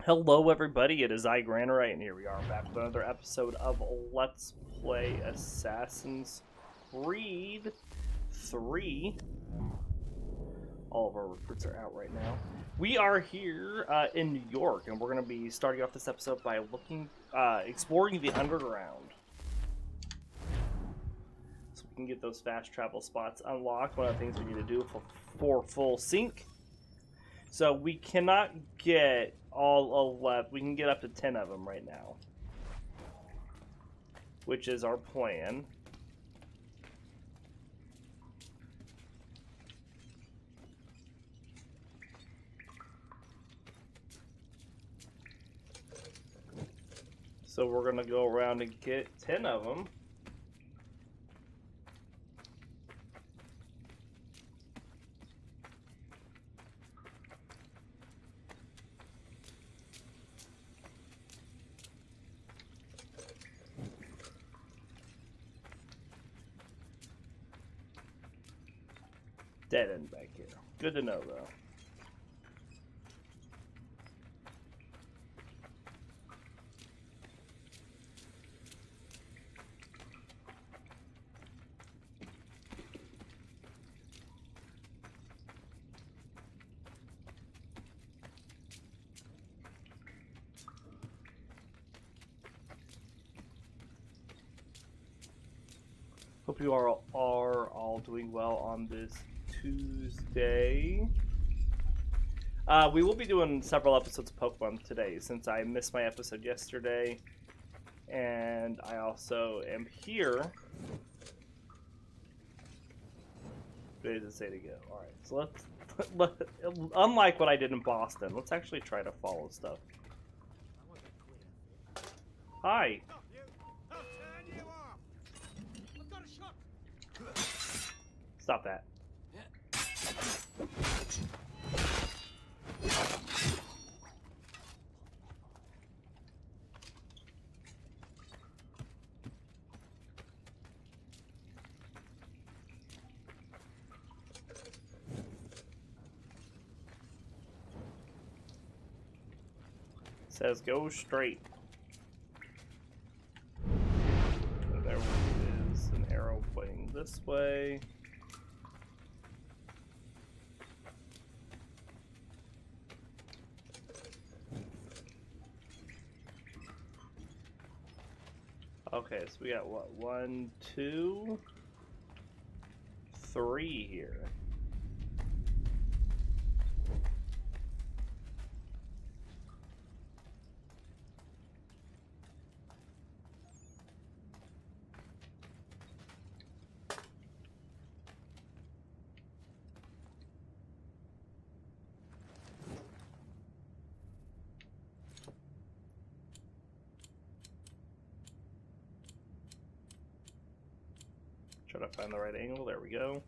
Hello everybody, it is I, Granite, and here we are back with another episode of Let's Play Assassin's Creed 3. All of our recruits are out right now. We are here in New York, and we're going to be starting off this episode by exploring the underground. So we can get those fast travel spots unlocked. One of the things we need to do for full sync. So we cannot get all 11. We can get up to 10 of them right now, which is our plan. So we're going to go around and get 10 of them. Dead end back here. Good to know, though. Hope you are all doing well on this Tuesday. We will be doing several episodes of Pokemon today since I missed my episode yesterday, and I also am here. Ready to say to go. All right, so let's unlike what I did in Boston, let's actually try to follow stuff. Hi. Stop that. Says go straight. So there is an arrow pointing this way. Okay, so we got what? 1, 2, 3 here. Try to find the right angle. There we go.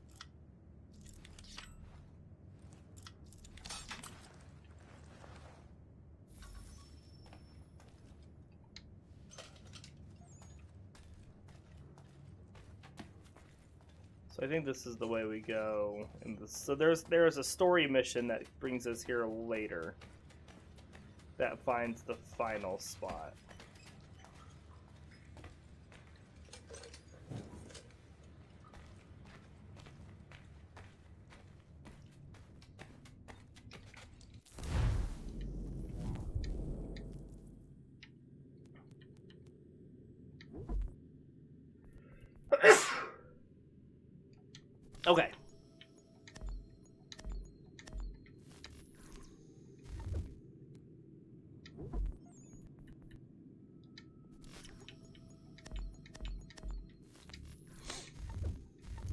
So I think this is the way we go. So there's a story mission that brings us here later. That finds the final spot. Okay.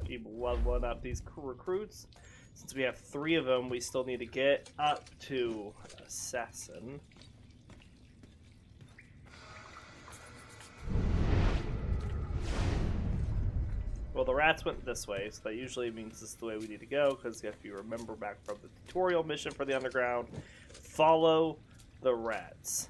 Keep leveling up these recruits. Since we have 3 of them, we still need to get up to Assassin. Well, the rats went this way, so that usually means this is the way we need to go, because if you remember back from the tutorial mission for the underground, follow the rats.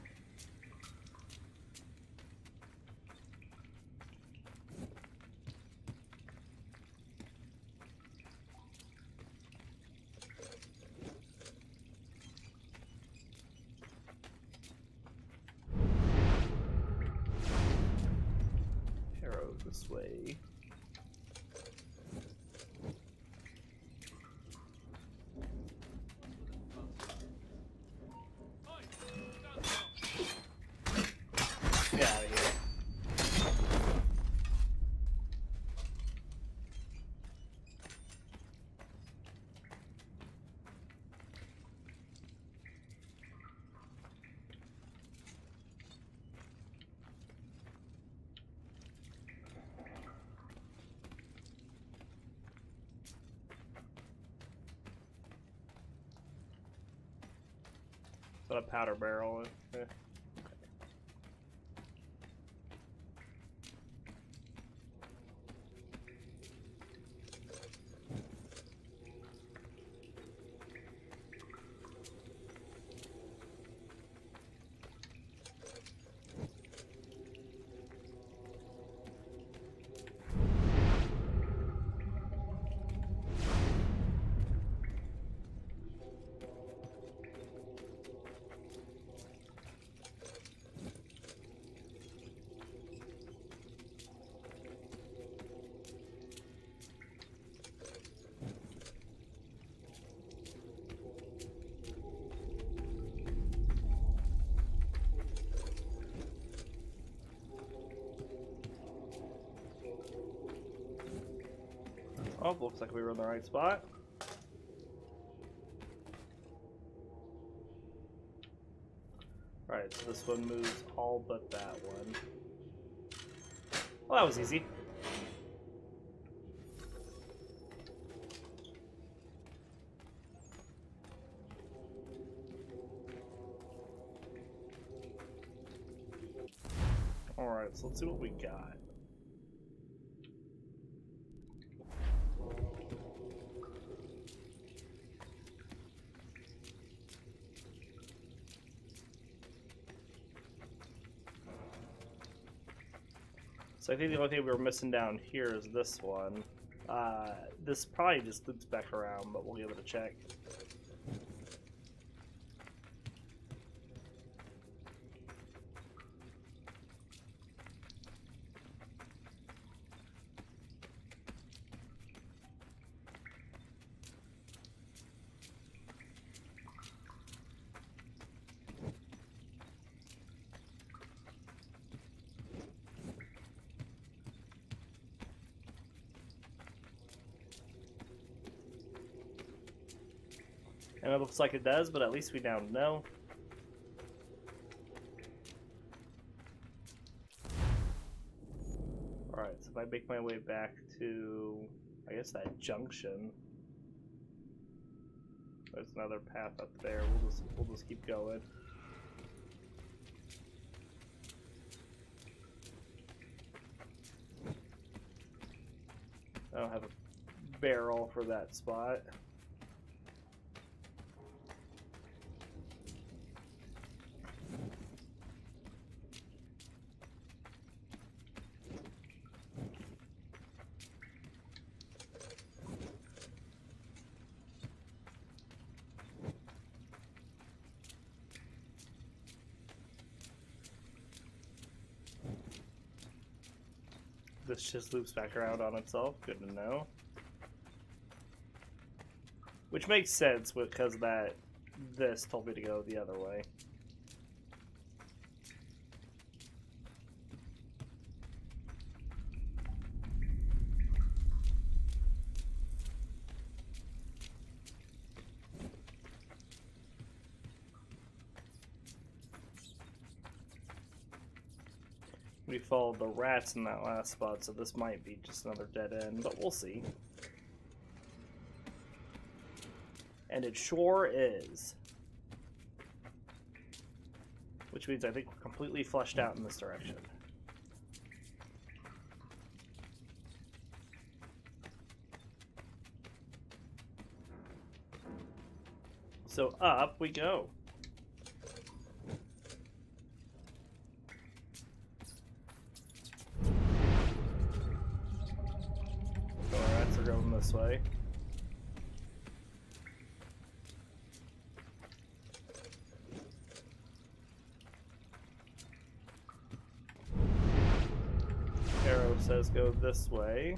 Put a powder barrel in. Oh, looks like we were in the right spot. Alright, so this one moves all but that one. Well, that was easy. Alright, so let's see what we got. So I think the only thing we were missing down here is this one. This probably just loops back around, but we'll give it a check. And it looks like it does, but at least we now know. Alright, so if I make my way back to, I guess, that junction. There's another path up there. We'll just keep going. I don't have a barrel for that spot. This just loops back around on itself. Good to know. Which makes sense because this told me to go the other way. We followed the rats in that last spot, so this might be just another dead end, but we'll see. And it sure is. Which means I think we're completely flushed out in this direction. So up we go. Going this way. Arrow says go this way.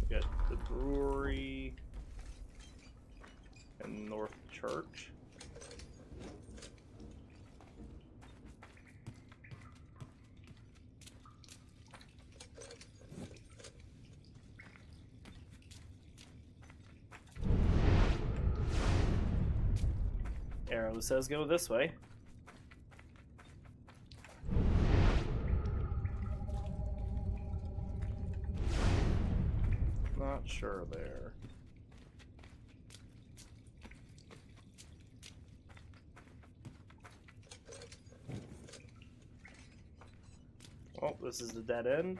We got the brewery. And North Church. Arrow says go this way. Not sure there. Oh, this is the dead end.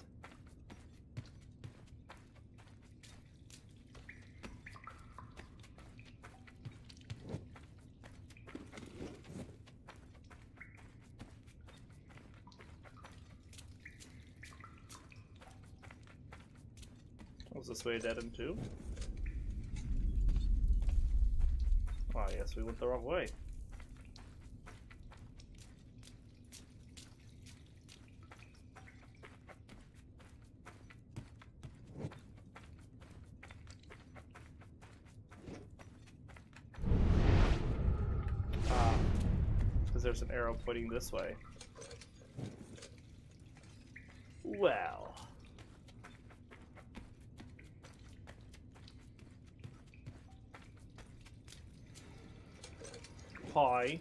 Was this way a dead end too? Oh, I guess we went the wrong way. Because there's an arrow pointing this way. Well. Hi.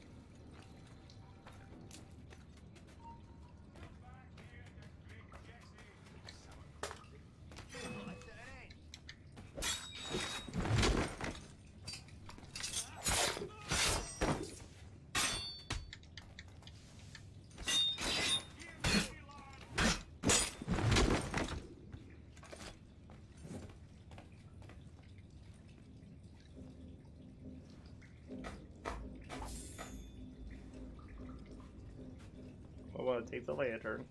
I want to take the lantern.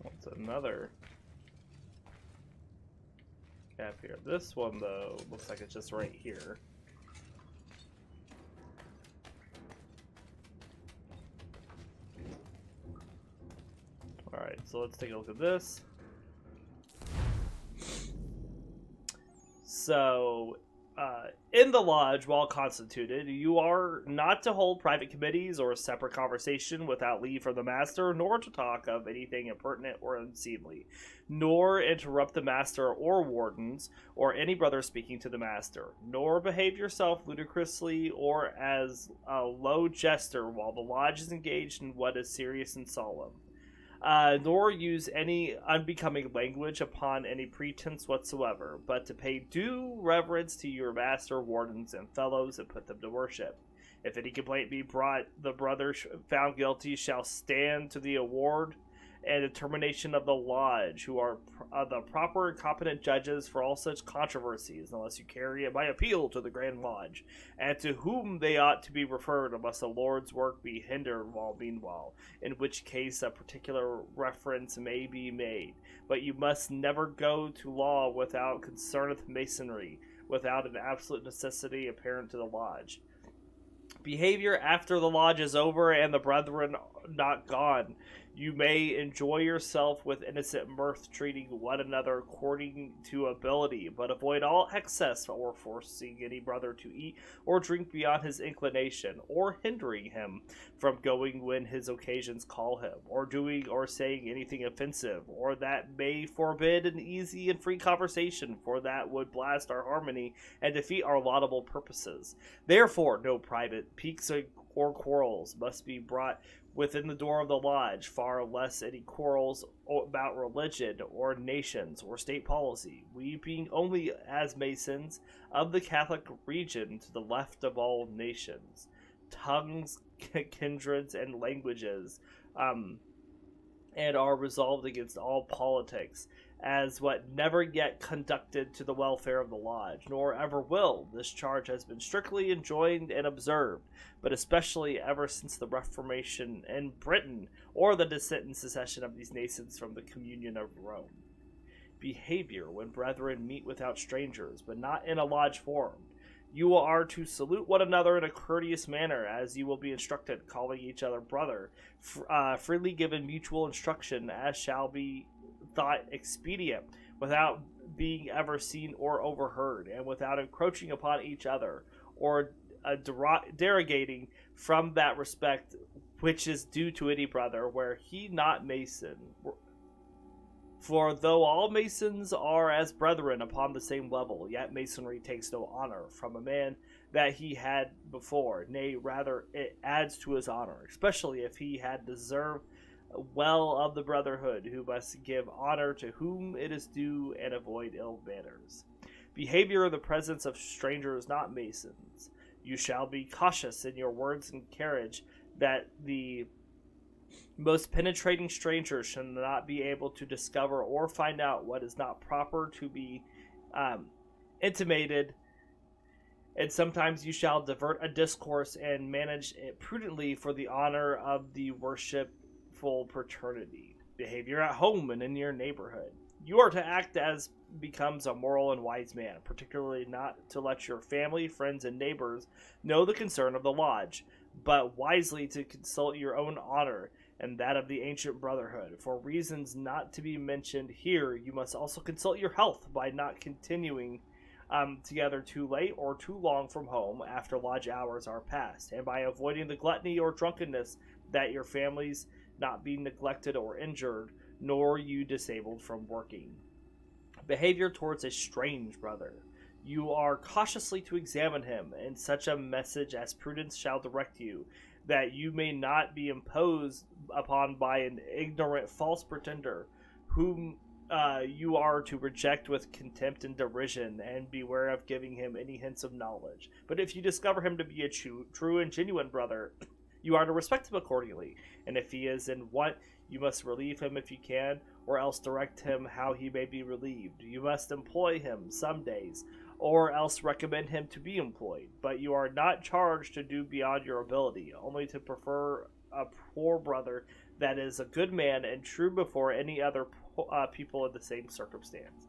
What's another gap here? This one, though, looks like it's just right here. Alright, so let's take a look at this. So, in the lodge, while constituted, you are not to hold private committees or separate conversation without leave from the master, nor to talk of anything impertinent or unseemly, nor interrupt the master or wardens, or any brother speaking to the master, nor behave yourself ludicrously or as a low jester while the lodge is engaged in what is serious and solemn. Nor use any unbecoming language upon any pretense whatsoever, but to pay due reverence to your master, wardens, and fellows, and put them to worship. If any complaint be brought, the brother found guilty shall stand to the award and determination of the lodge, who are the proper and competent judges for all such controversies, unless you carry it by appeal to the Grand Lodge, and to whom they ought to be referred, unless the Lord's work be hindered meanwhile, in which case a particular reference may be made. But you must never go to law without concerneth masonry, without an absolute necessity apparent to the lodge. Behavior after the lodge is over and the brethren not gone. You may enjoy yourself with innocent mirth, treating one another according to ability, but avoid all excess or forcing any brother to eat or drink beyond his inclination, or hindering him from going when his occasions call him, or doing or saying anything offensive, or that may forbid an easy and free conversation, for that would blast our harmony and defeat our laudable purposes. Therefore, no private piques or quarrels must be brought within the door of the lodge, far less any quarrels about religion or nations or state policy, we being only as masons of the Catholic region to the left of all nations, tongues, kindreds, and languages, and are resolved against all politics, as what never yet conducted to the welfare of the lodge, nor ever will. This charge has been strictly enjoined and observed, but especially ever since the Reformation in Britain, or the descent and secession of these nations from the communion of Rome. Behavior when brethren meet without strangers, but not in a lodge form. You are to salute one another in a courteous manner, as you will be instructed, calling each other brother, freely given mutual instruction, as shall be thought expedient, without being ever seen or overheard, and without encroaching upon each other, or derogating from that respect which is due to any brother, were he not Mason. For though all Masons are as brethren upon the same level, yet Masonry takes no honor from a man that he had before, nay, rather it adds to his honor, especially if he had deserved well of the brotherhood, who must give honor to whom it is due and avoid ill manners. Behavior in the presence of strangers not Masons. You shall be cautious in your words and carriage, that the most penetrating strangers shall not be able to discover or find out what is not proper to be intimated, and sometimes you shall divert a discourse and manage it prudently for the honor of the worshipful fraternity. Behavior at home and in your neighborhood. You are to act as becomes a moral and wise man, particularly not to let your family, friends, and neighbors know the concern of the lodge, but wisely to consult your own honor and that of the ancient brotherhood. For reasons not to be mentioned here, you must also consult your health by not continuing together too late or too long from home after lodge hours are past, and by avoiding the gluttony or drunkenness, that your families not be neglected or injured, nor you disabled from working. Behavior towards a strange brother. You are cautiously to examine him in such a message as prudence shall direct you, that you may not be imposed upon by an ignorant false pretender, whom you are to reject with contempt and derision, and beware of giving him any hints of knowledge. But if you discover him to be a true and genuine brother, you are to respect him accordingly, and if he is in want, you must relieve him if you can, or else direct him how he may be relieved. You must employ him some days, or else recommend him to be employed, but you are not charged to do beyond your ability, only to prefer a poor brother that is a good man and true before any other people in the same circumstance.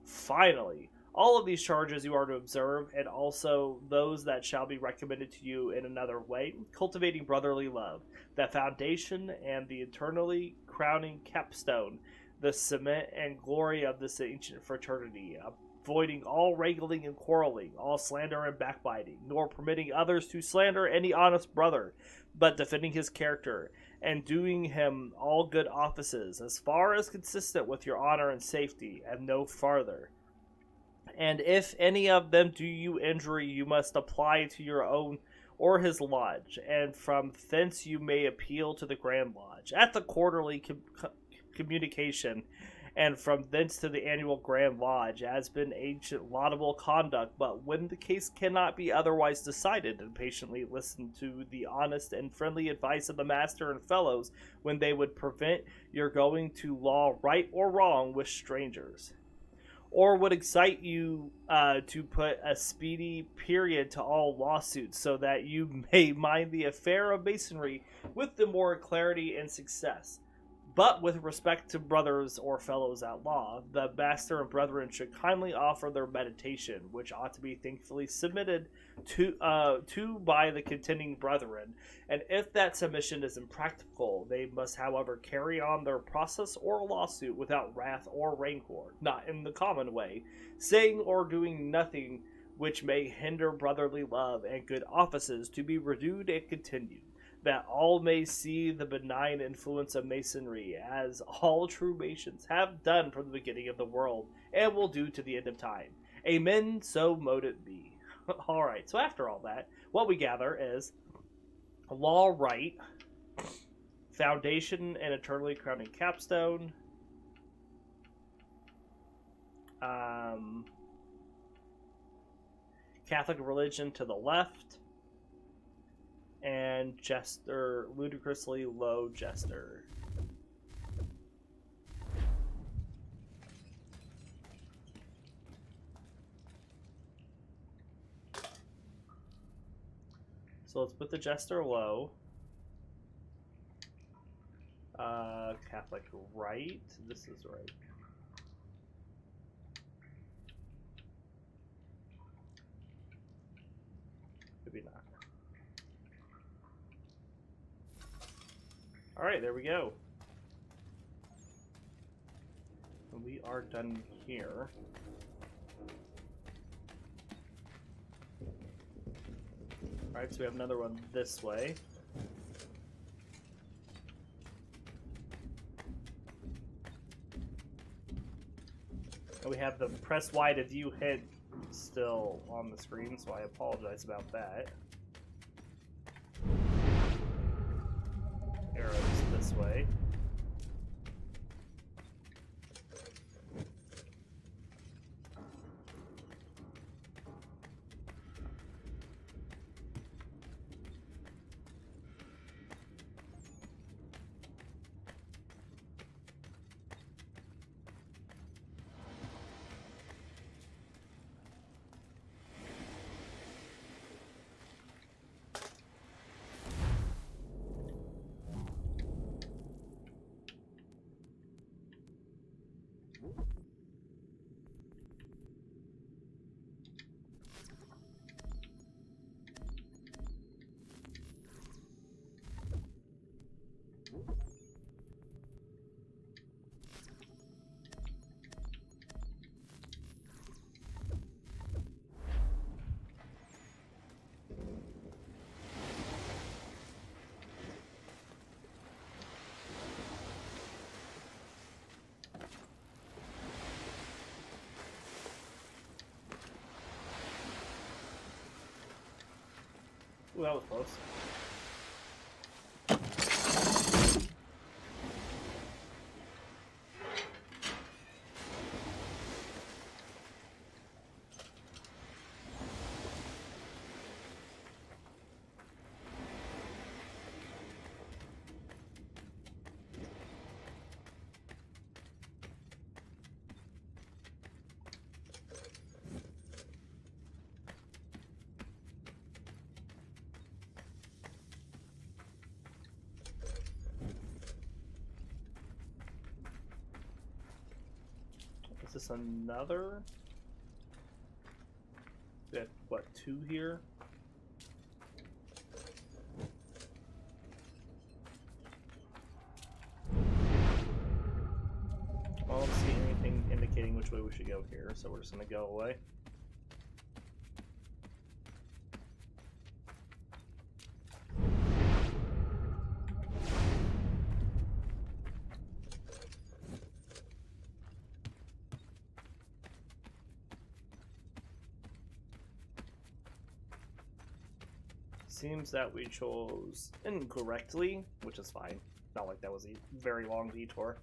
Finally, all of these charges you are to observe, and also those that shall be recommended to you in another way, cultivating brotherly love, the foundation and the eternally crowning capstone, the cement and glory of this ancient fraternity, avoiding all wrangling and quarreling, all slander and backbiting, nor permitting others to slander any honest brother, but defending his character, and doing him all good offices, as far as consistent with your honor and safety, and no farther. And if any of them do you injury, you must apply to your own or his lodge, and from thence you may appeal to the Grand Lodge, at the quarterly communication, and from thence to the annual Grand Lodge, as been ancient laudable conduct. But when the case cannot be otherwise decided, and patiently listen to the honest and friendly advice of the master and fellows, when they would prevent your going to law right or wrong with strangers, or would excite you to put a speedy period to all lawsuits, so that you may mind the affair of masonry with the more clarity and success. But with respect to brothers or fellows at law, the master and brethren should kindly offer their meditation, which ought to be thankfully submitted to by the contending brethren, and if that submission is impracticable, they must, however, carry on their process or lawsuit without wrath or rancor, not in the common way, saying or doing nothing which may hinder brotherly love and good offices to be renewed and continued, that all may see the benign influence of masonry, as all true Masons have done from the beginning of the world, and will do to the end of time. Amen, so mote it be. Alright, so after all that, what we gather is law right, foundation and eternally crowning capstone, Catholic religion to the left, and Jester, ludicrously low Jester. So let's put the Jester low. Catholic right. This is right. Alright, there we go. We are done here. Alright, so we have another one this way. And we have the press Y to view hit still on the screen, so I apologize about that. Arrows this way. Ooh, that was close. Is this another? We have, what, 2 here? I don't see anything indicating which way we should go here, so we're just going to go away. Seems that we chose incorrectly, which is fine. Not like that was a very long detour.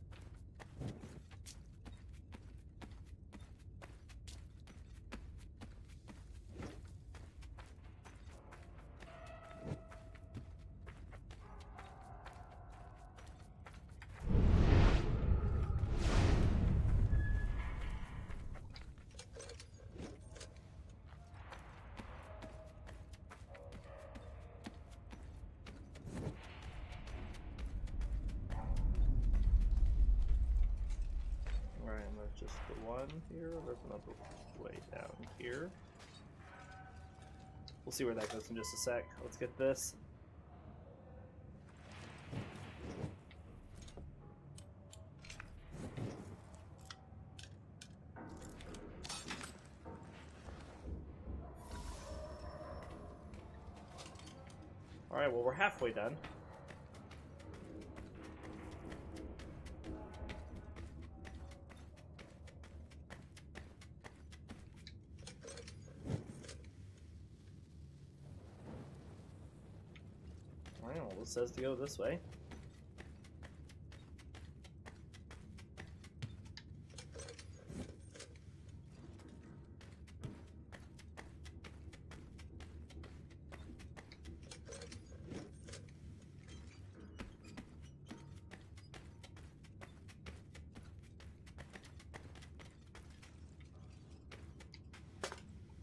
Just the one here. There's another way down here. We'll see where that goes in just a sec. Let's get this. Alright, well, we're halfway done. It says to go this way.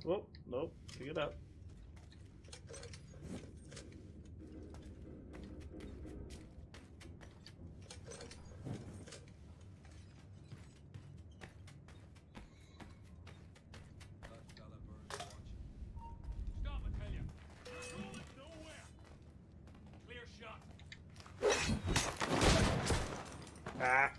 Whoa, nope, pick it up. Ah.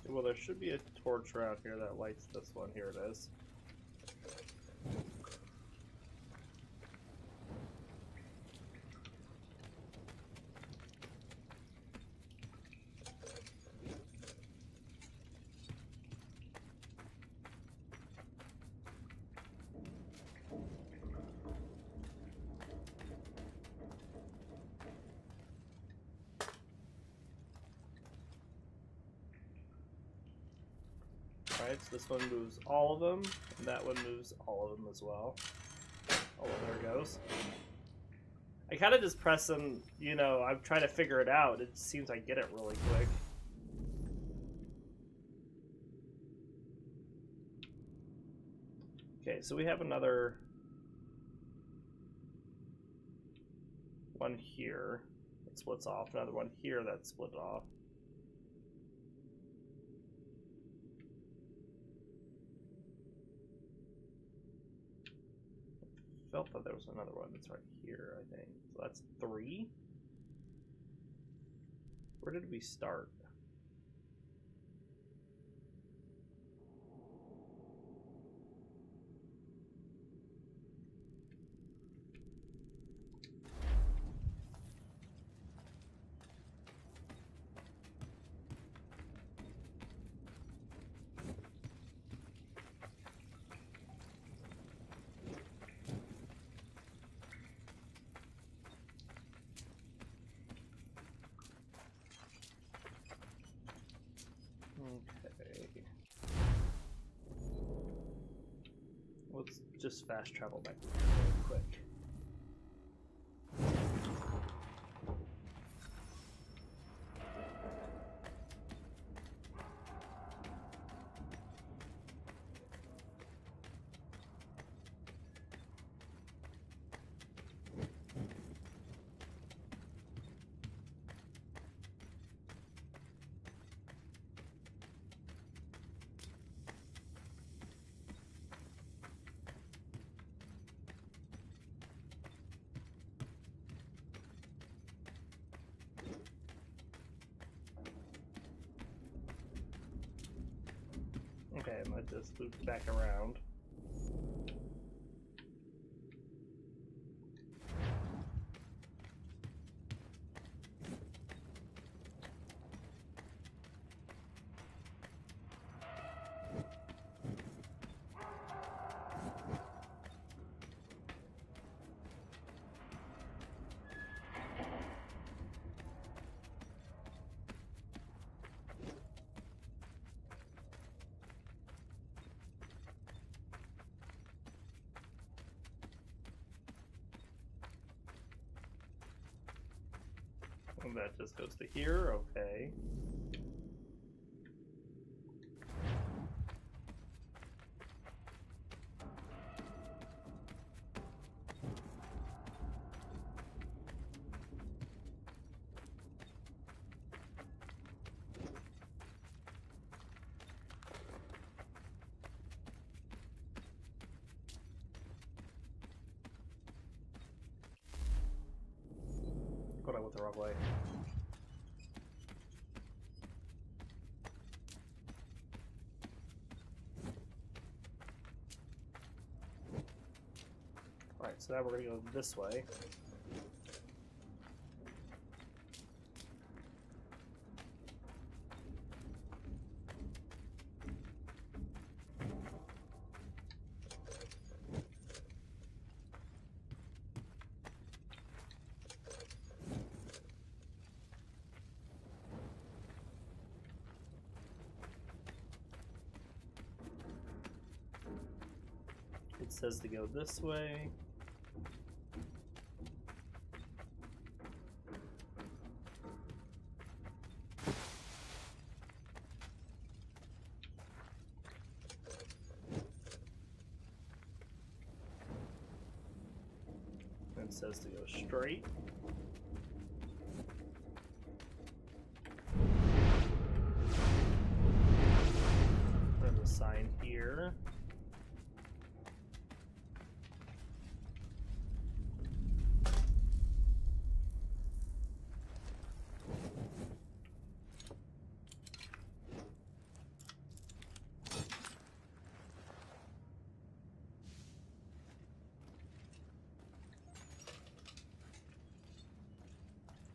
Well, there should be a torch around here that lights this one. Here it is. Alright, so this one moves all of them, and that one moves all of them as well. Oh, well, there it goes. I kind of just press them, you know, I'm trying to figure it out. It seems I get it really quick. Okay, so we have another one here that splits off, another one here that split off. I felt that there was another one that's right here, I think. So that's 3. Where did we start? Okay. Let's just fast travel back really quick. Okay, I might just loop back around. And that just goes to here, okay. But I went the wrong way. Alright, so now we're going to go this way. It says to go this way. It says to go straight. There's a sign here.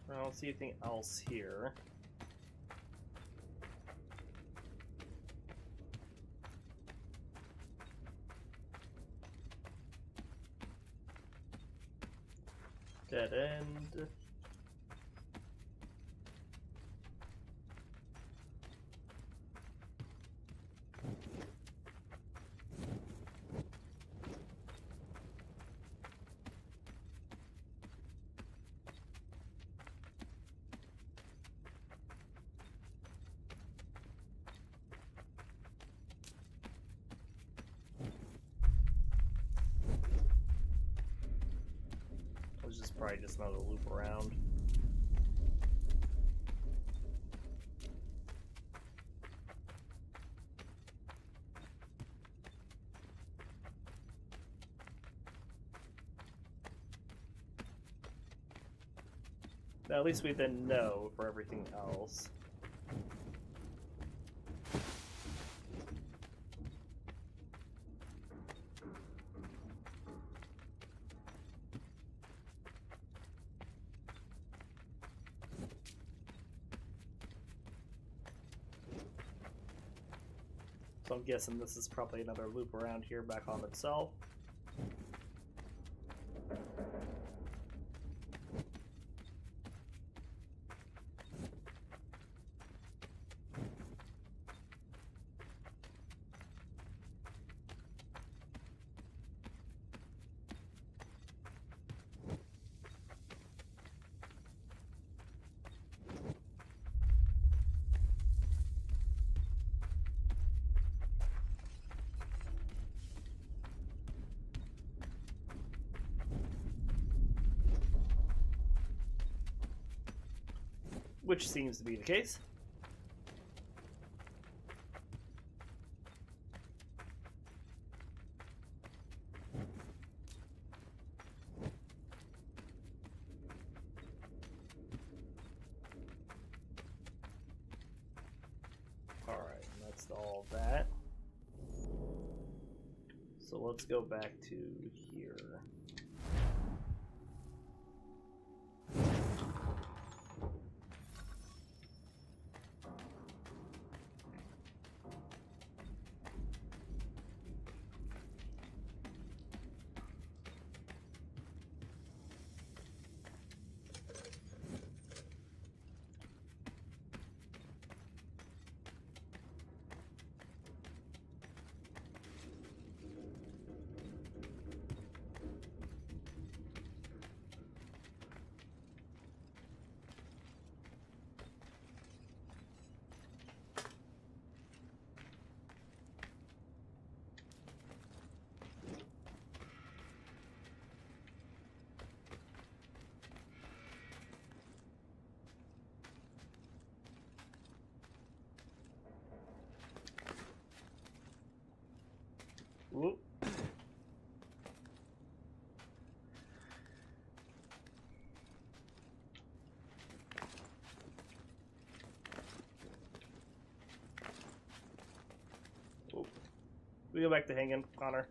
I don't see anything else here. Dead end. Which is probably just another loop around. Now, at least we then know for everything else. So I'm guessing this is probably another loop around here back on itself. Which seems to be the case. Alright, that's all that. So let's go back to here. Whoop. Whoop. We go back to hanging, Connor.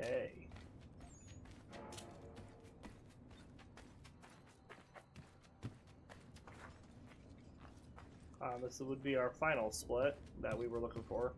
Okay. This would be our final split that we were looking for.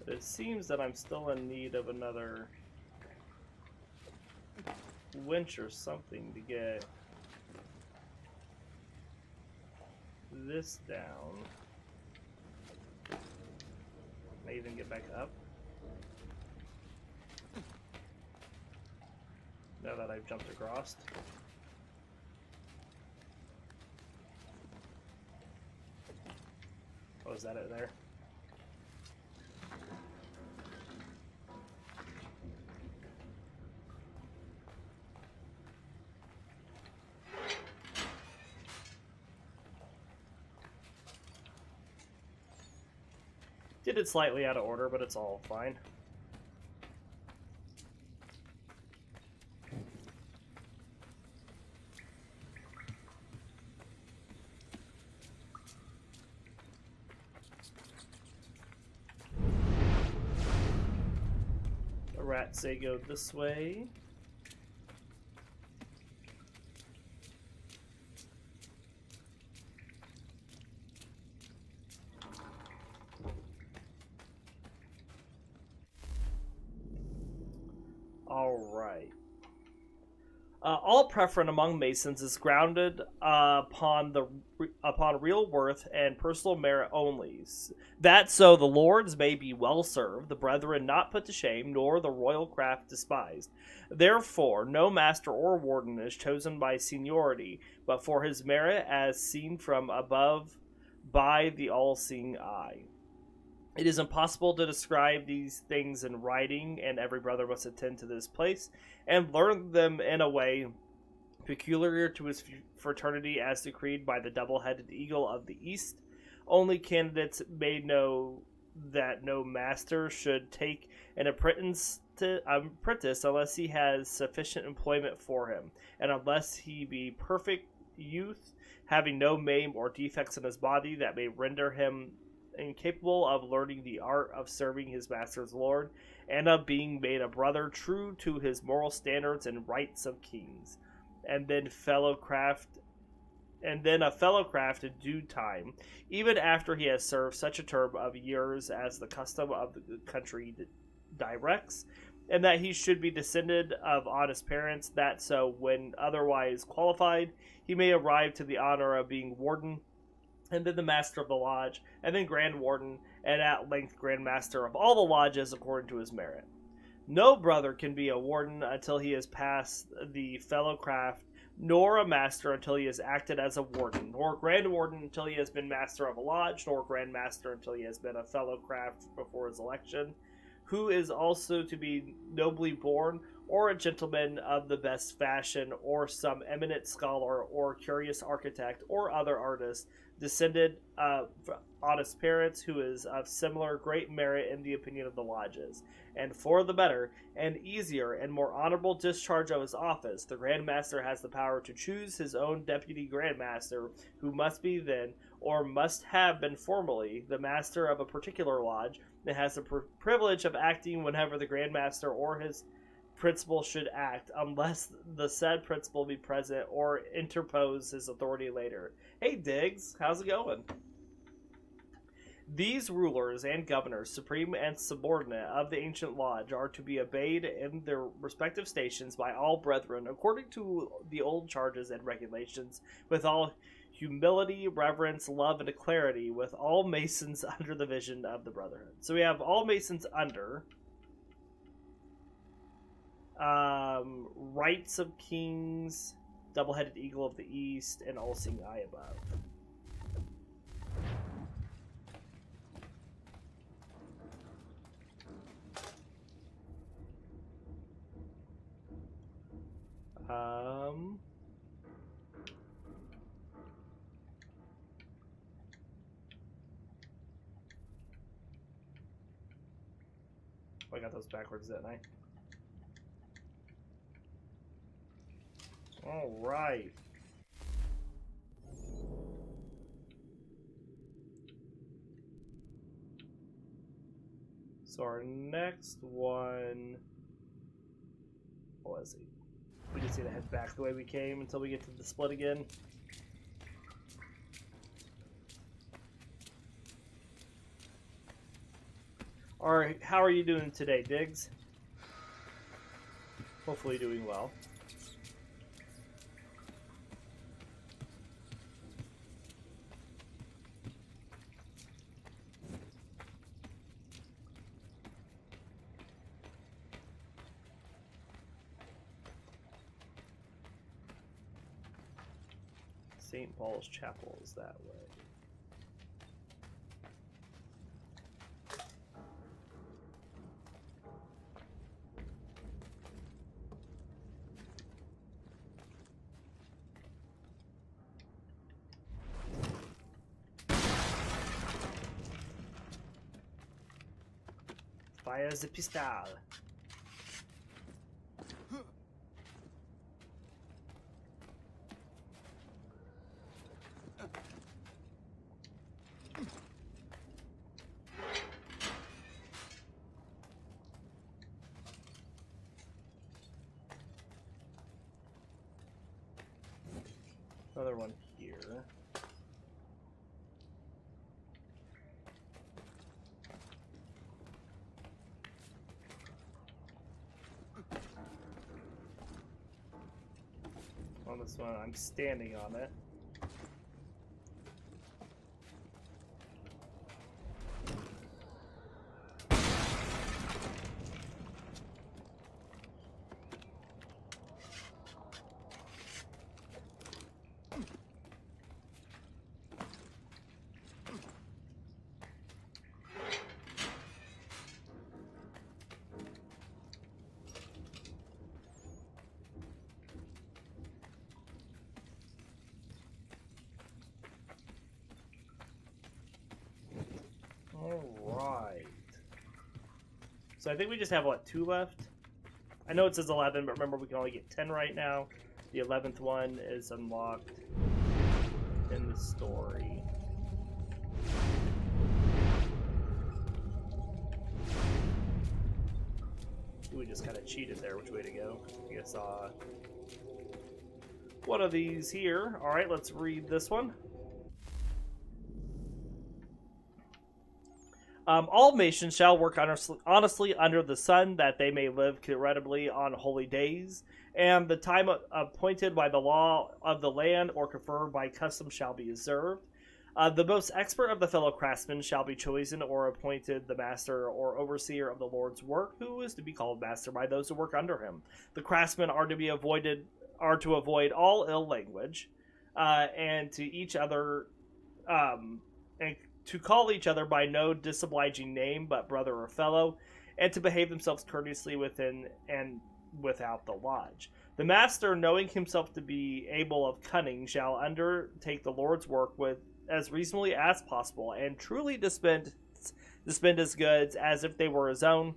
It seems that I'm still in need of another winch or something to get this down. Can I even get back up? Now that I've jumped across. Oh, is that it there? Did it slightly out of order, but it's all fine. The rats say go this way. Alright. All preference among Masons is grounded upon real worth and personal merit only. That so the lords may be well served, the brethren not put to shame, nor the royal craft despised. Therefore, no master or warden is chosen by seniority, but for his merit as seen from above by the all-seeing eye. It is impossible to describe these things in writing, and every brother must attend to this place and learn them in a way peculiar to his fraternity as decreed by the double-headed eagle of the East. Only candidates may know that no master should take an apprentice unless he has sufficient employment for him, and unless he be perfect youth, having no maim or defects in his body that may render him incapable of learning the art of serving his master's lord, and of being made a brother true to his moral standards and rights of kings, and then a fellow craft in due time, even after he has served such a term of years as the custom of the country directs, and that he should be descended of honest parents, that so, when otherwise qualified, he may arrive to the honor of being warden, and then the master of the lodge, and then grand warden, and at length grand master of all the lodges according to his merit. No brother can be a warden until he has passed the fellow craft nor a master until he has acted as a warden, nor grand warden until he has been master of a lodge, nor grand master until he has been a fellow craft before his election, who is also to be nobly born, or a gentleman of the best fashion, or some eminent scholar, or curious architect, or other artist, descended of honest parents, who is of similar great merit in the opinion of the lodges. And for the better, and easier, and more honorable discharge of his office, the Grand Master has the power to choose his own deputy Grand Master, who must be then, or must have been formerly, the master of a particular lodge, and has the privilege of acting whenever the Grand Master or his principal should act, unless the said principal be present or interpose his authority later. Hey Diggs, how's it going? These rulers and governors, supreme and subordinate of the ancient lodge, are to be obeyed in their respective stations by all brethren, according to the old charges and regulations, with all humility, reverence, love, and clarity, with all masons under the vision of the brotherhood. So we have all masons under. Rights of Kings, Double-Headed Eagle of the East, and All-Seeing Eye above. I got those backwards, didn't I? All right. So our next one, what was it? We just need to head back the way we came until we get to the split again. All right, how are you doing today, Diggs? Hopefully doing well. St. Paul's Chapel is that way. Fire the pistol. Another one here. On this one, I'm standing on it. Alright. So I think we just have, what, 2 left? I know it says 11, but remember we can only get 10 right now. The 11th one is unlocked in the story. We just kind of cheated there. Which way to go? I guess one of these here. Alright, let's read this one. All nations shall work honestly under the sun, that they may live creditably on holy days, and the time appointed by the law of the land or conferred by custom shall be observed. The most expert of the fellow craftsmen shall be chosen or appointed the master or overseer of the Lord's work, who is to be called master by those who work under him. The craftsmen are to be are to avoid all ill language, and to each other, and to call each other by no disobliging name but brother or fellow, and to behave themselves courteously within and without the lodge. The master, knowing himself to be able of cunning, shall undertake the Lord's work with as reasonably as possible, and truly dispense his goods as if they were his own,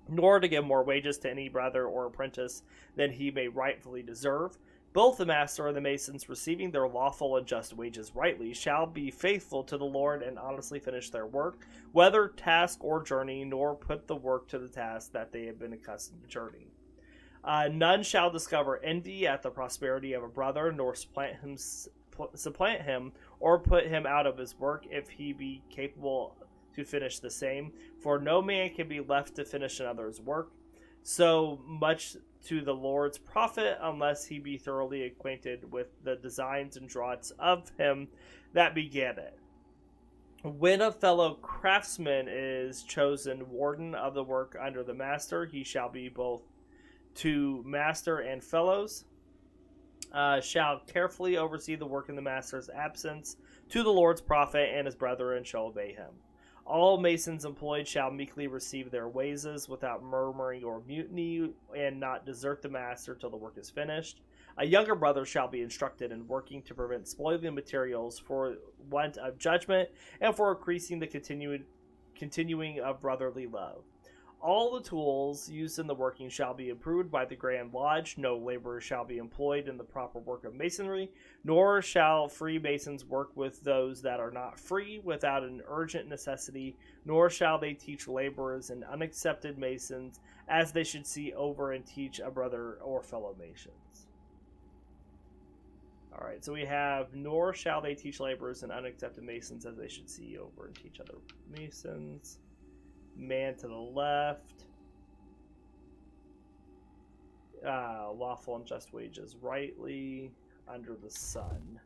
nor to give more wages to any brother or apprentice than he may rightfully deserve. Both the master and the masons, receiving their lawful and just wages rightly, shall be faithful to the Lord and honestly finish their work, whether task or journey, nor put the work to the task that they have been accustomed to journey. None shall discover envy at the prosperity of a brother, nor supplant him, or put him out of his work if he be capable to finish the same. For no man can be left to finish another's work, so much to the Lord's profit, unless he be thoroughly acquainted with the designs and draughts of him that began it. When a fellow craftsman is chosen warden of the work under the master, he shall be both to master and fellows, shall carefully oversee the work in the master's absence, to the Lord's profit, and his brethren shall obey him. All masons employed shall meekly receive their wages without murmuring or mutiny, and not desert the master till the work is finished. A younger brother shall be instructed in working to prevent spoiling materials for want of judgment, and for increasing the continuing of brotherly love. All the tools used in the working shall be approved by the Grand Lodge. No laborers shall be employed in the proper work of masonry, nor shall free masons work with those that are not free without an urgent necessity, nor shall they teach laborers and unaccepted masons as they should see over and teach a brother or fellow masons. Alright, so we have, nor shall they teach laborers and unaccepted masons as they should see over and teach other masons. Man to the left. Lawful and just wages rightly under the sun.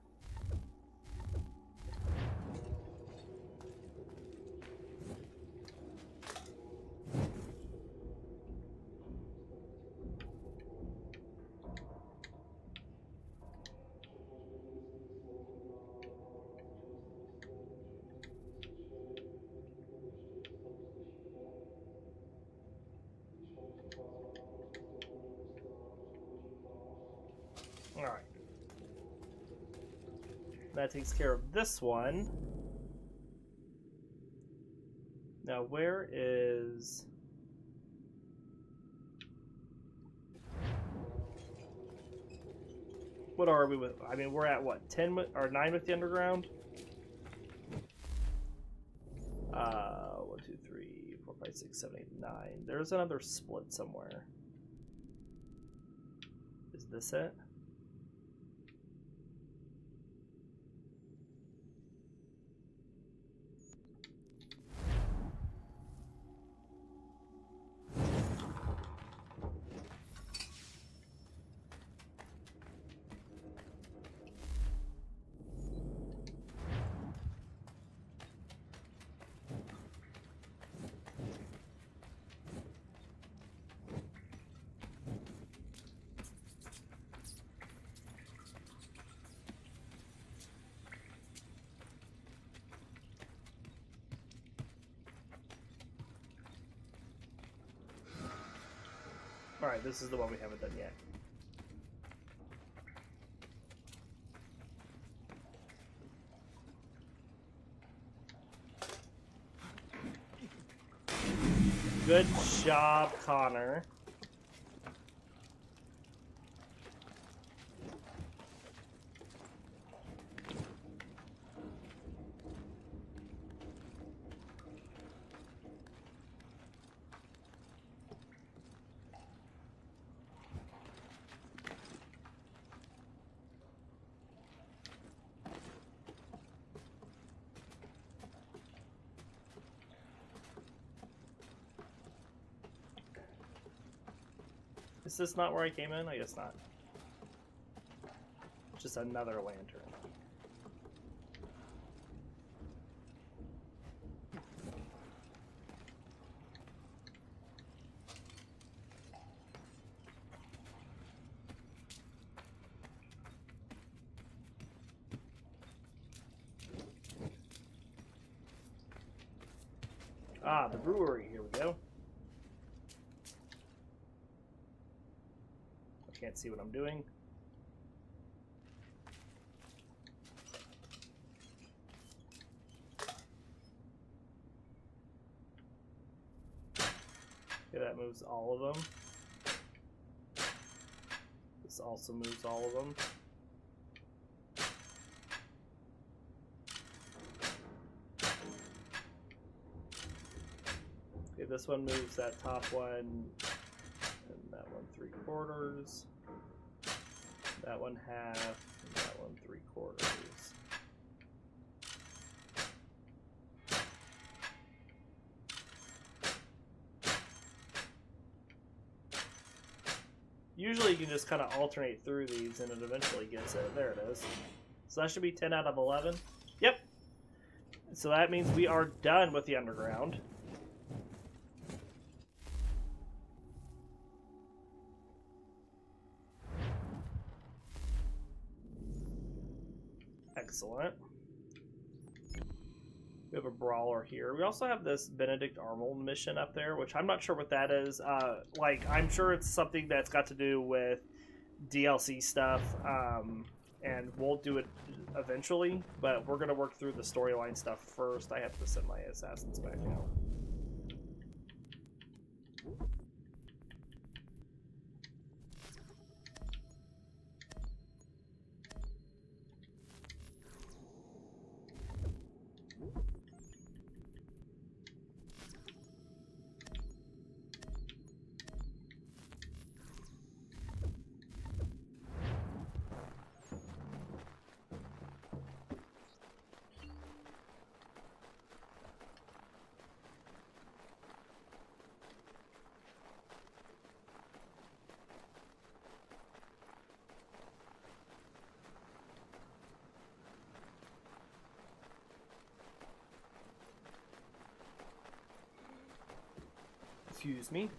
Alright. That takes care of this one. Now, where is... What are we with? I mean, we're at what? 10 or 9 with the underground? 1, 2, 3, 4, 5, 6, 7, 8, 9. There's another split somewhere. Is this it? Alright, this is the one we haven't done yet. Good job, Connor. Is this not where I came in? I guess not. Just another lantern. Ah, the brewery. Here we go. I can't see what I'm doing. Okay, that moves all of them. This also moves all of them. Okay, this one moves that top one, and that one 3/4. That one half, and that one 3/4. Usually you can just kind of alternate through these and it eventually gets it. There it is. So that should be 10 out of 11. Yep. So that means we are done with the underground. Excellent. We have a brawler here. We also have this Benedict Arnold mission up there, which I'm not sure what that is. Like, I'm sure it's something that's got to do with DLC stuff, and we'll do it eventually, but we're going to work through the storyline stuff first. I have to send my assassins back out. Excuse me.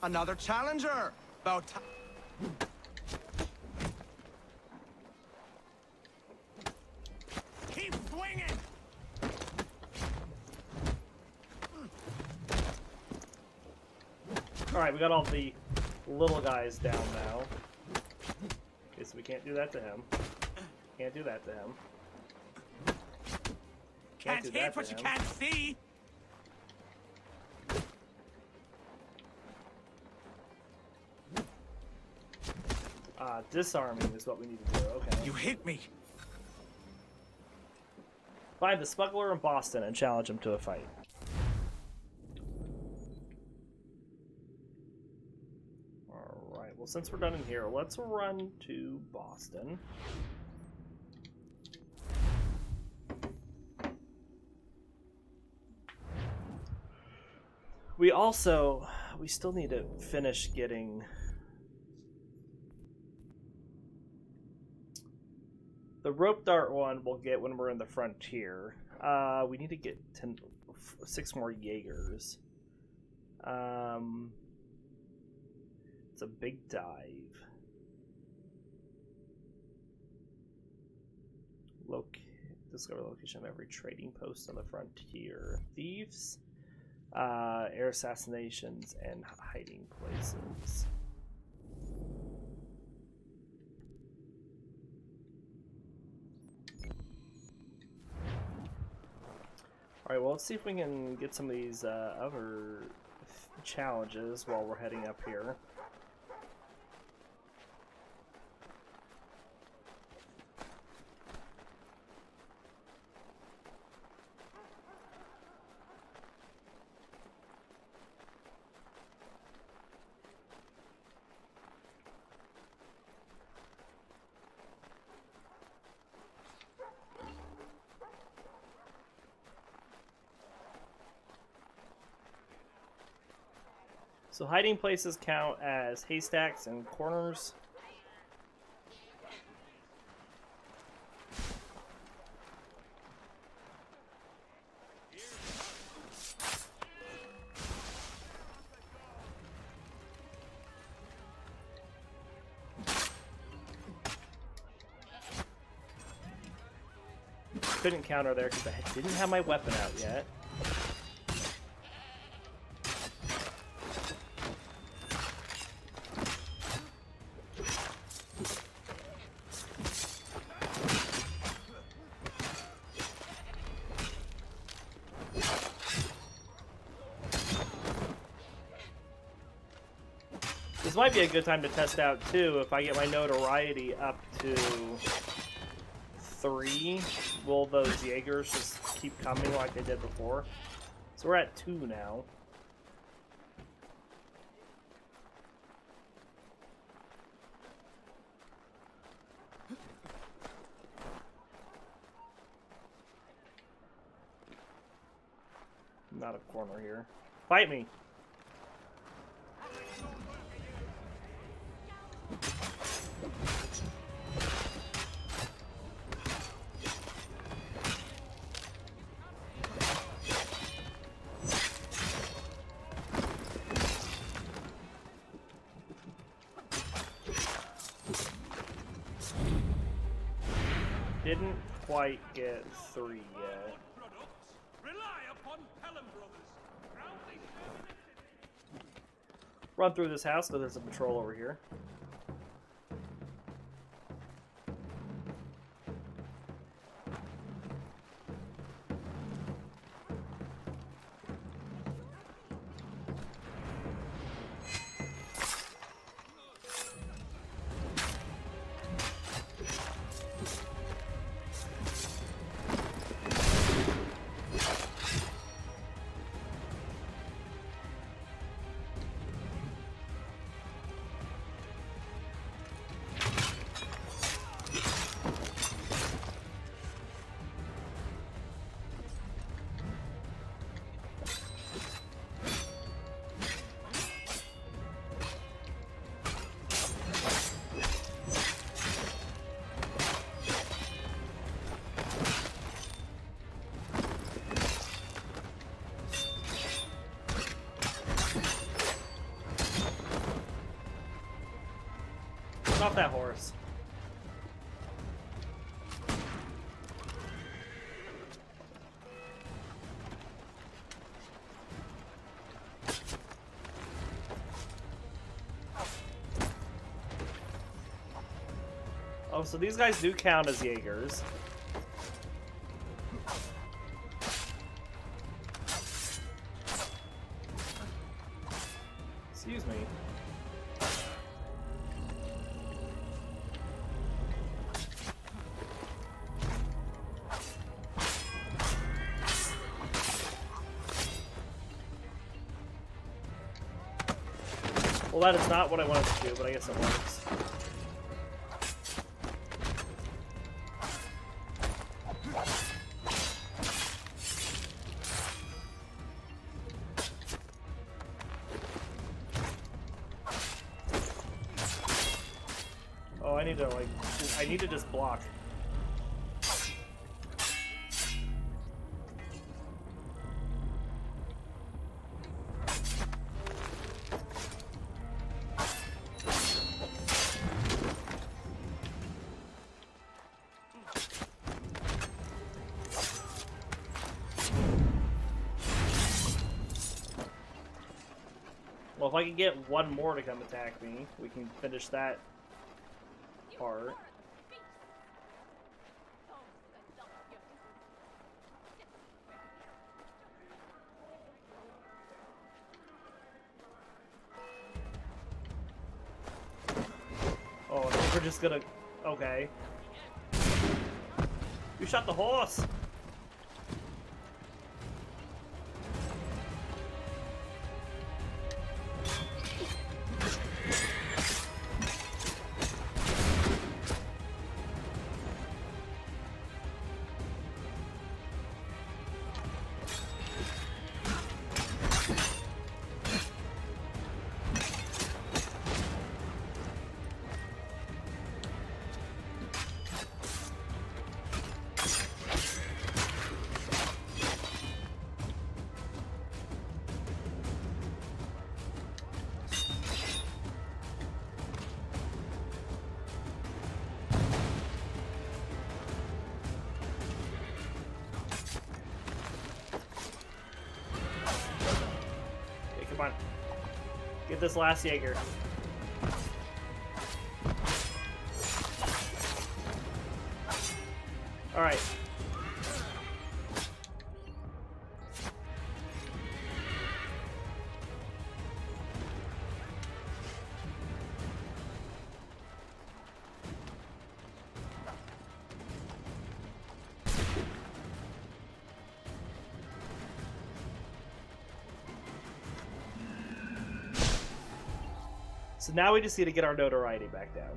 Another challenger! About time. Keep swinging! Alright, we got all the little guys down now. Okay, so we can't do that to him. Can't do that to him. Can't hit what you can't see! Disarming is what we need to do. Okay. You hit me! Find the smuggler in Boston and challenge him to a fight. Alright, well, since we're done in here, let's run to Boston. We still need to finish getting the rope dart one. We'll get when we're in the frontier. We need to get 6 more Jaegers. It's a big dive. Discover the location of every trading post on the frontier. Thieves. Air assassinations and hiding places. Alright, well, let's see if we can get some of these other challenges while we're heading up here. So hiding places count as haystacks and corners. couldn't counter there because I didn't have my weapon out yet. This might be a good time to test out too. If I get my notoriety up to 3, will those Jaegers just keep coming like they did before? So we're at 2 now. Not a corner here. Fight me! Didn't quite get 3 yet. Run through this house because there's a patrol over here. Off that horse. Oh, so these guys do count as Jaegers. Excuse me. Well, that is not what I wanted to do, but I guess it works. Oh, I need to, like, I need to just block. Well, if I can get one more to come attack me, we can finish that part. Oh, no, we're just gonna... Okay. You shot the horse! Come on. Get this last Jaeger. Alright. So now we just need to get our notoriety back down.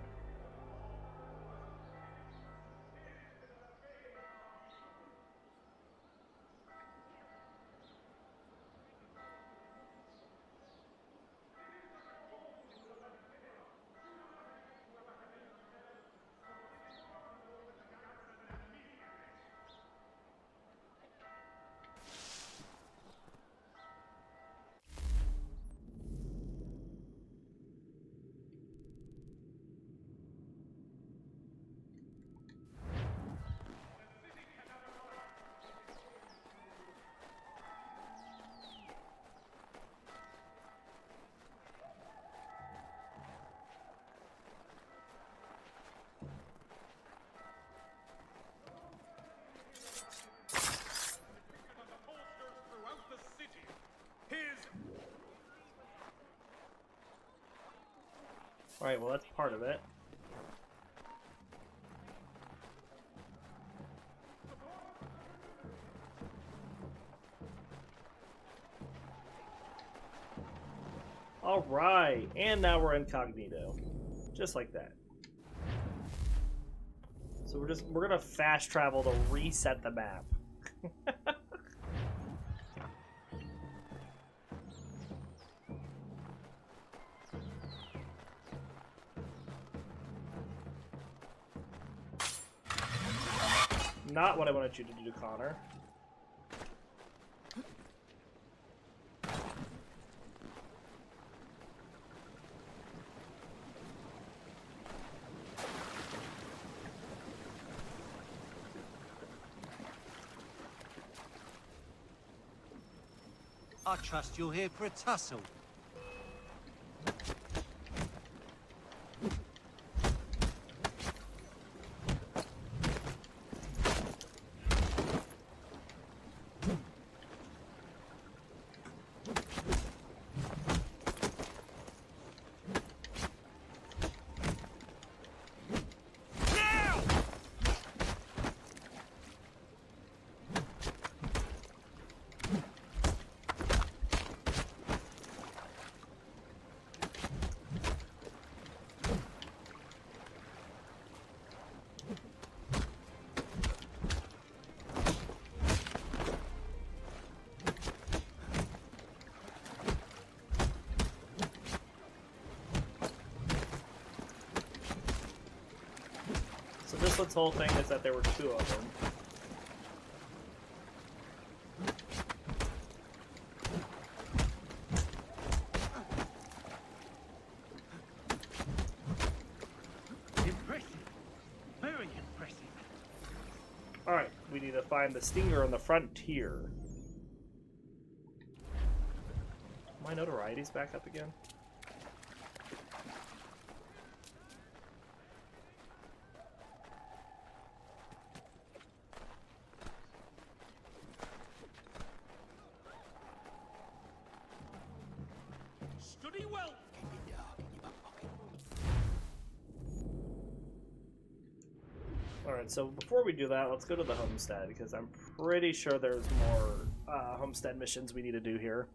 Alright, well that's part of it. Alright, and now we're incognito. Just like that. So we're gonna fast travel to reset the map. Not what I wanted you to do, Connor. I trust you're here for a tussle. So this whole thing is that there were two of them. Impressive. Very impressive. Alright, we need to find the stinger on the frontier. My notoriety's back up again. Study well. Alright, so before we do that, let's go to the Homestead, because I'm pretty sure there's more Homestead missions we need to do here.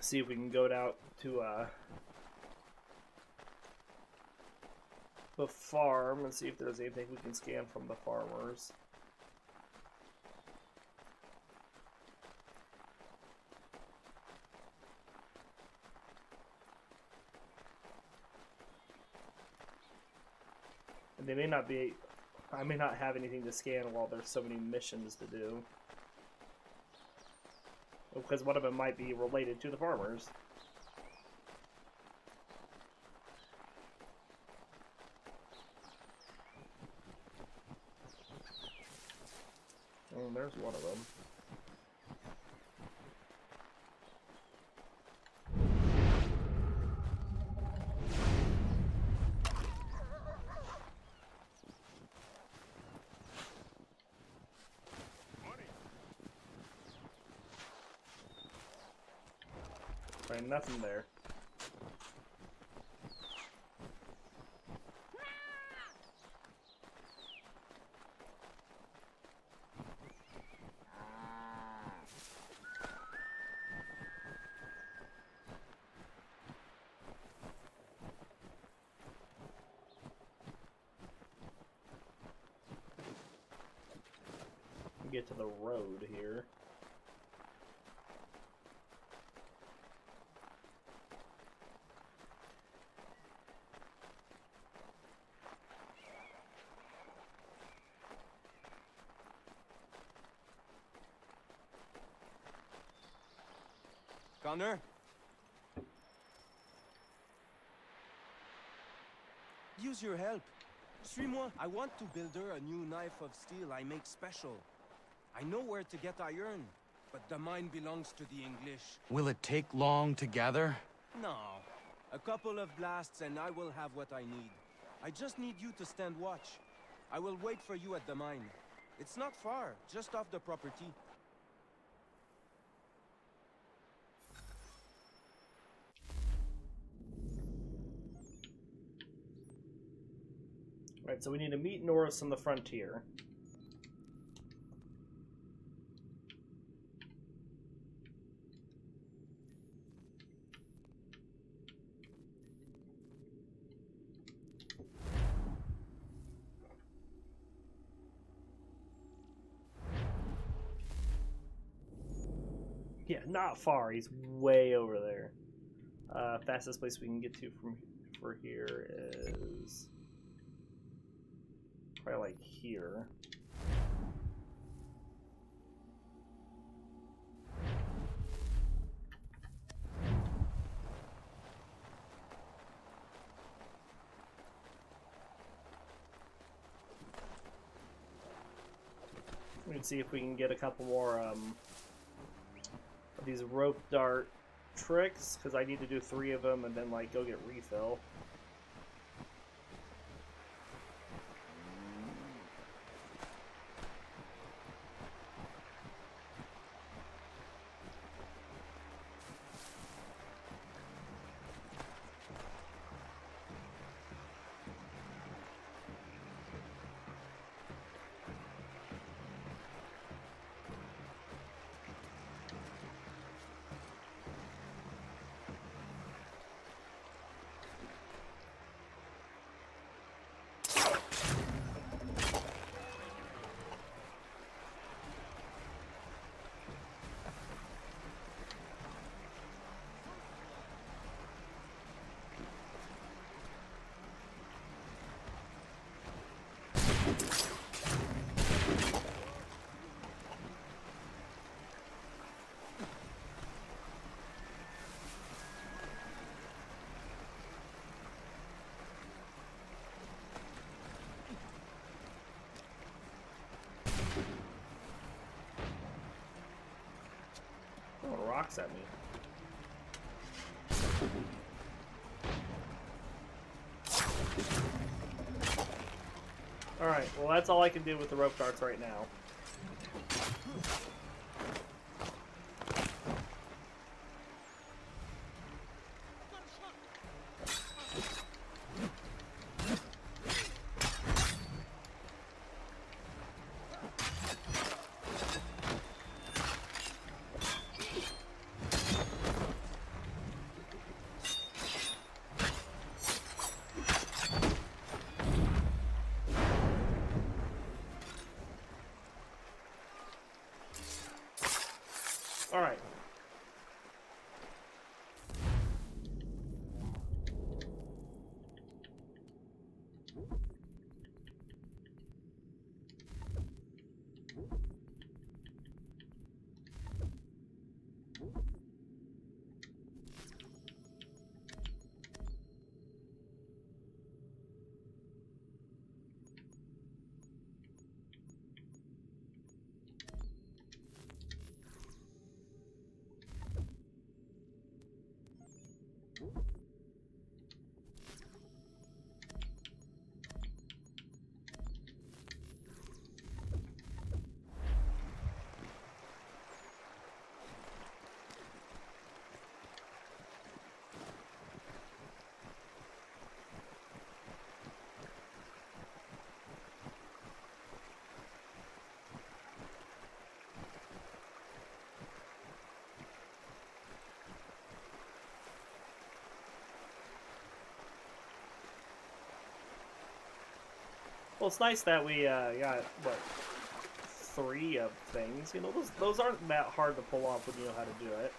See if we can go out to the farm and see if there's anything we can scan from the farmers. And they may not be I may not have anything to scan while there's so many missions to do. Because one of them might be related to the farmers. Oh, there's one of them. Right, nothing there. Get to the road here. Connor? Use your help. Suis-moi. I want to build her a new knife of steel I make special. I know where to get iron, but the mine belongs to the English. Will it take long to gather? No. A couple of blasts and I will have what I need. I just need you to stand watch. I will wait for you at the mine. It's not far, just off the property. Right, so we need to meet Norris on the frontier. Yeah, not far. He's way over there. Fastest place we can get to for here is probably like here. We can see if we can get a couple more of these rope dart tricks, because I need to do 3 of them and then like go get refill. Throwing rocks at me. Alright, well that's all I can do with the rope darts right now. Well, it's nice that we got what 3 of things. You know, those aren't that hard to pull off when you know how to do it.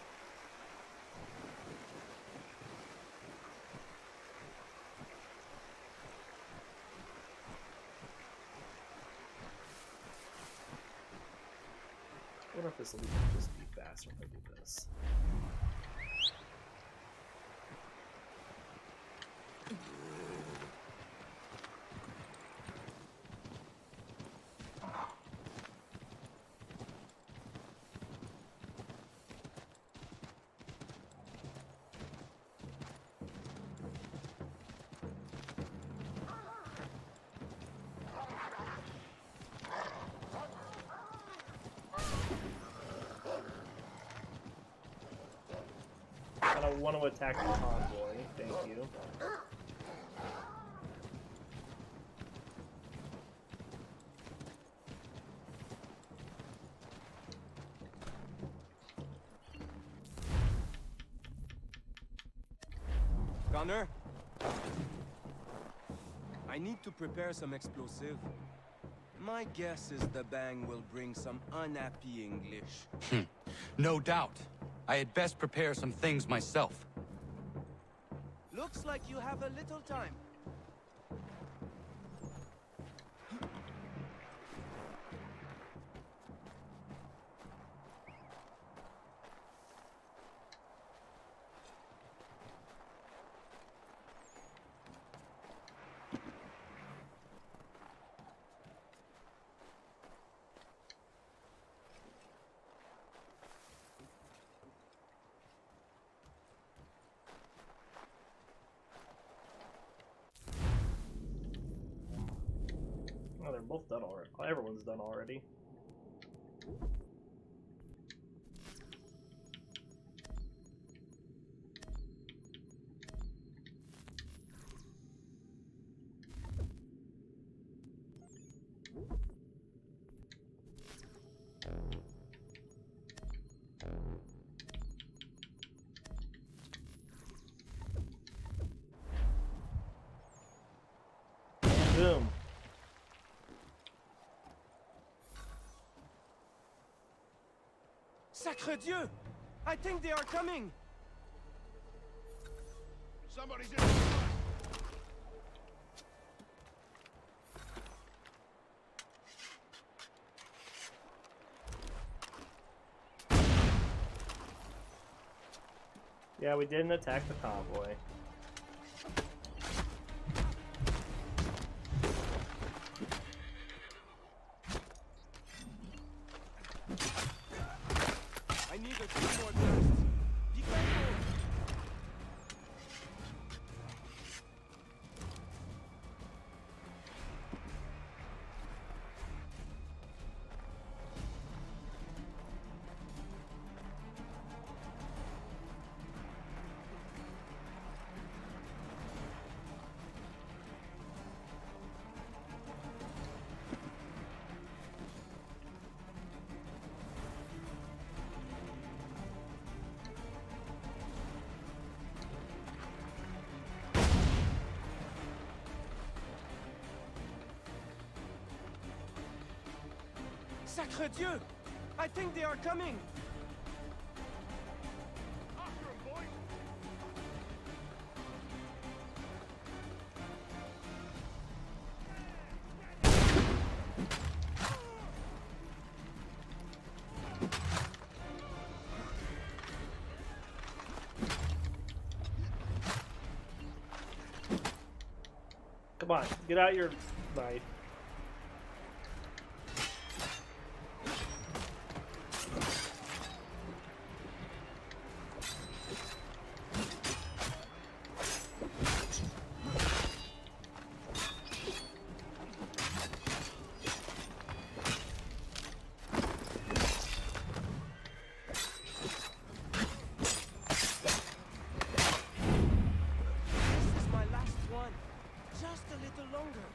I wonder if this will just be faster if I do this. I don't want to attack the convoy, thank you. Connor? I need to prepare some explosive. My guess is the bang will bring some unhappy English. No doubt. I had best prepare some things myself. Looks like you have a little time. Oh, they're both done already. Everyone's done already. Boom. Sacre Dieu! I think they are coming! Somebody's in the front. Yeah, we didn't attack the convoy. I need a few more blasts. Be careful! Sacre Dieu! I think they are coming! After 'em, boys. Come on, get out your knife. This is my last one. Just a little longer.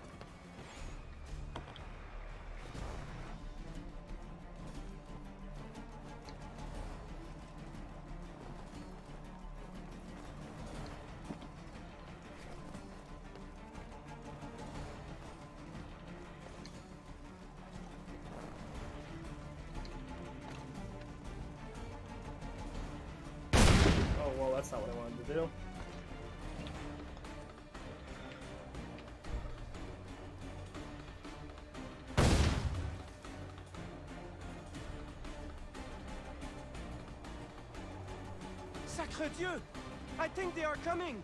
that's not what I wanted to do. Sacre Dieu! I think they are coming!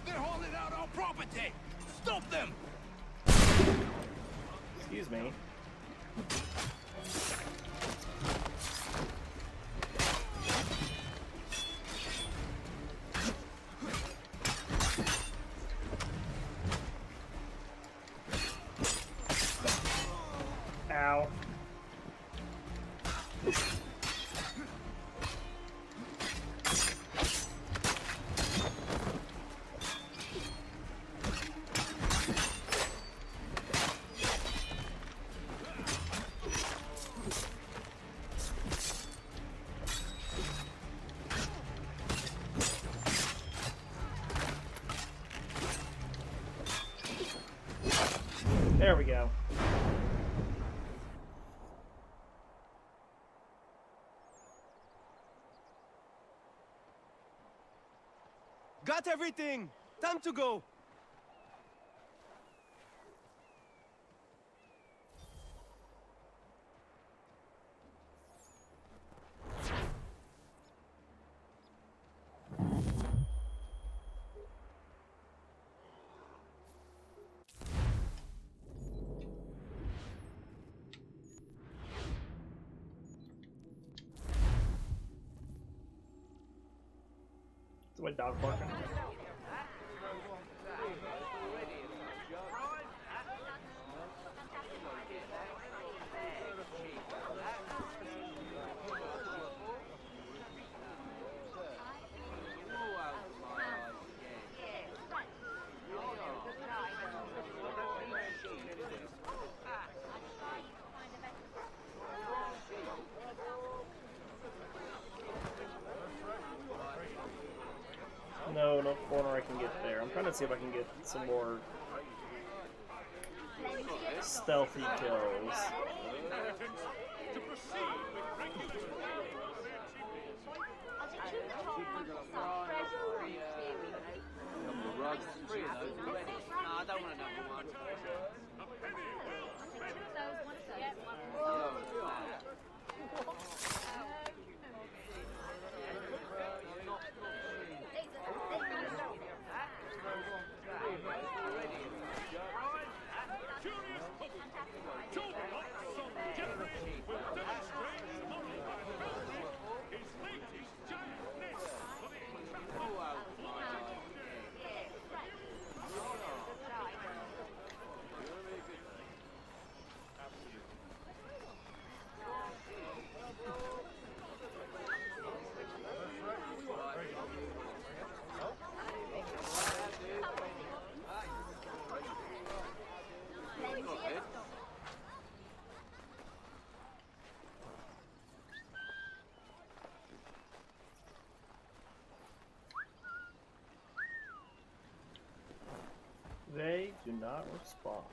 They're hauling out our property! Stop them! Excuse me. Ow. There we go. Got everything! Time to go! Is my dog barking? No corner I can get there. I'm trying to see if I can get some more stealthy kills. To proceed with They do not respond.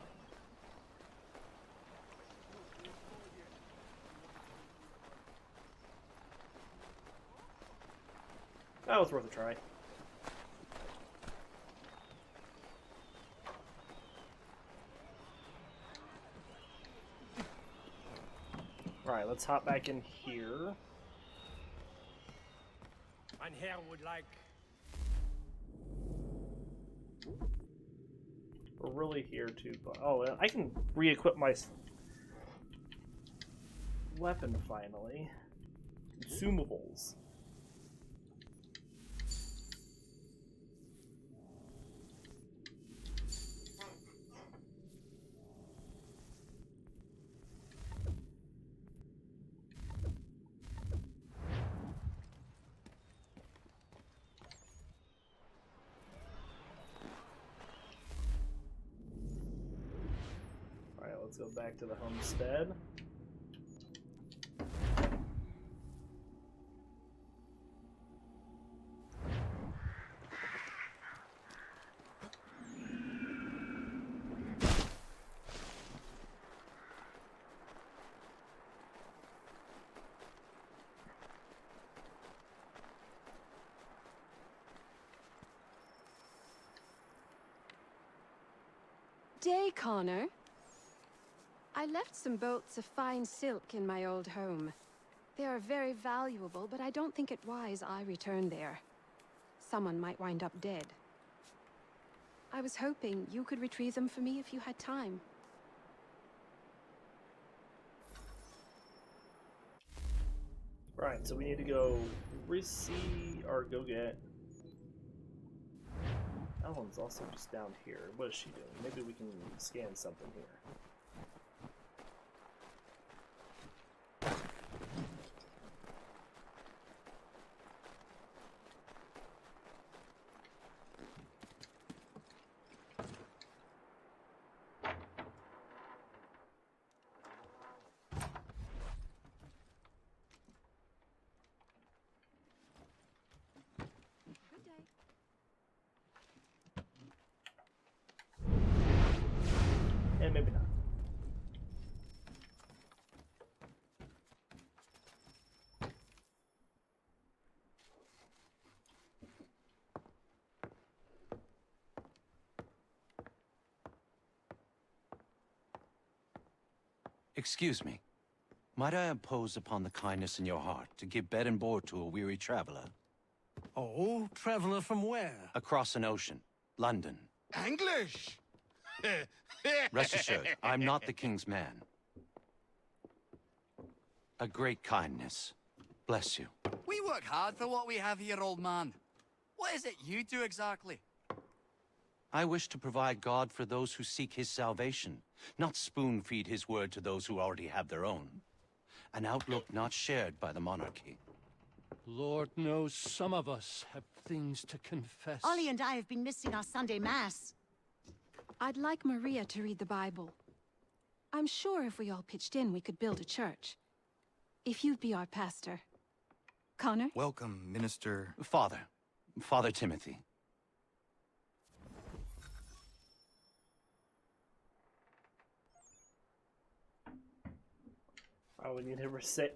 That was worth a try. Alright, let's hop back in here. Mein Herr would like. We're really here to... Oh, I can re-equip my weapon finally. Consumables. Let's go back to the homestead. day, Connor. I left some bolts of fine silk in my old home. They are very valuable, but I don't think it wise I return there. Someone might wind up dead. I was hoping you could retrieve them for me if you had time. Right, so we need to go receive or go get. That one's also just down here. What is she doing? Maybe we can scan something here. Good day. And maybe not. Excuse me. Might I impose upon the kindness in your heart to give bed and board to a weary traveler? Oh, traveller from where? Across an ocean. London. English! Rest assured, I'm not the king's man. A great kindness. Bless you. We work hard for what we have here, old man. What is it you do exactly? I wish to provide God for those who seek his salvation, not spoon-feed his word to those who already have their own. An outlook not shared by the monarchy. Lord knows some of us have things to confess. Ollie and I have been missing our Sunday Mass. I'd like Maria to read the Bible. I'm sure if we all pitched in, we could build a church. If you'd be our pastor. Connor? Welcome, Minister. Father Timothy. We need to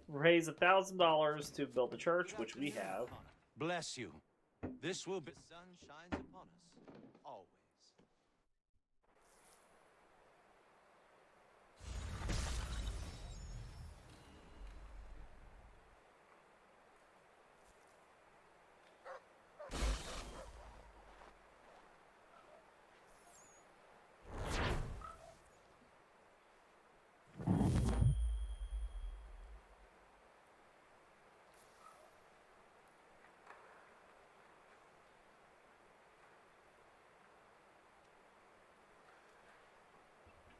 raise $1,000 to build the church, which we have. Bless you. This will be... The sun shines upon us, always.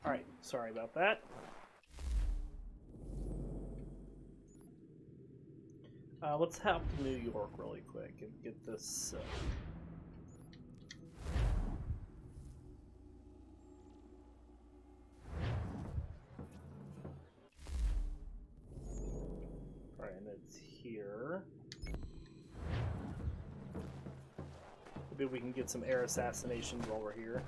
Alright, sorry about that. Let's hop to New York really quick and get this. Alright, and it's here. Maybe we can get some air assassinations while we're here.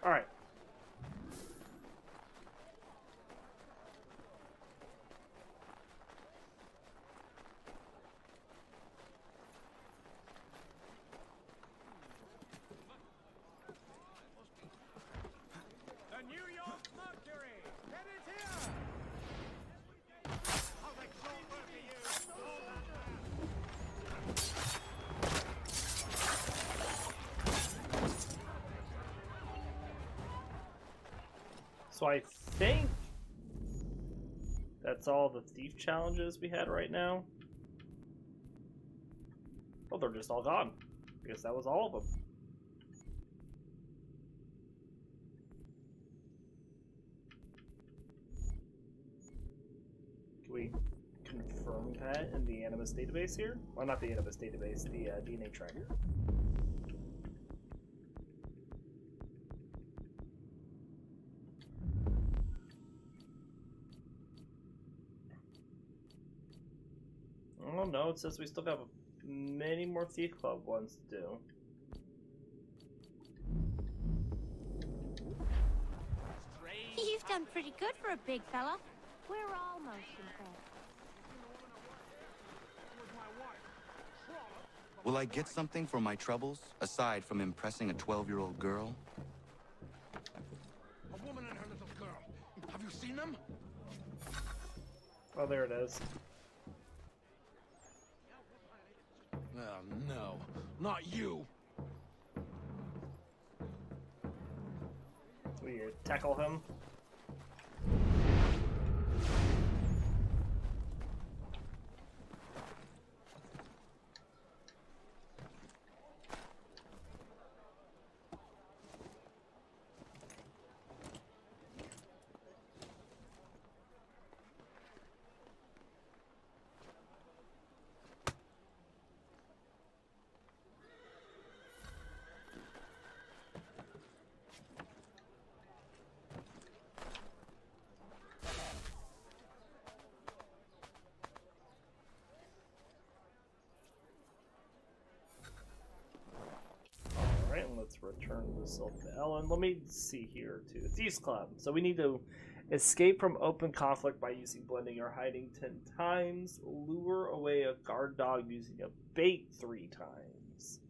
Alright. The New York Mercury! Headed here! I'll make short work of you! So I think that's all the thief challenges we had right now. Oh, they're just all gone. I guess that was all of them. Can we confirm that in the Animus database here? Well, not the Animus database, the DNA tracker. Oh no, it says we still have many more Thief Club ones to do. You've done pretty good for a big fella. We're almost impressed. Will I get something for my troubles, aside from impressing a 12-year-old girl? A woman and her little girl. Have you seen them? Oh, there it is. Oh, no. Not you. We tackle him. Let's return the silk to Ellen. Let me see here too. The Thieves Club. So we need to escape from open conflict by using blending or hiding 10 times. Lure away a guard dog using a bait 3 times.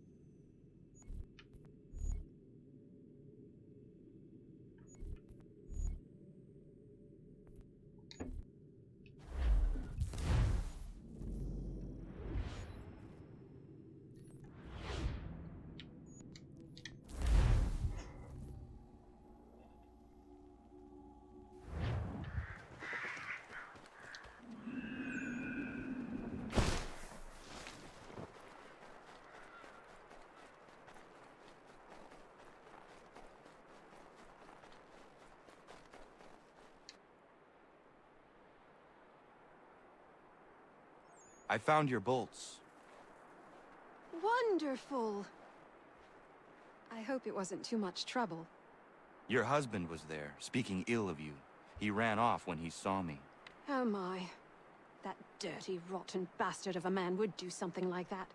I found your bolts. Wonderful. I hope it wasn't too much trouble. Your husband was there, speaking ill of you. He ran off when he saw me. Oh my. That dirty, rotten bastard of a man would do something like that.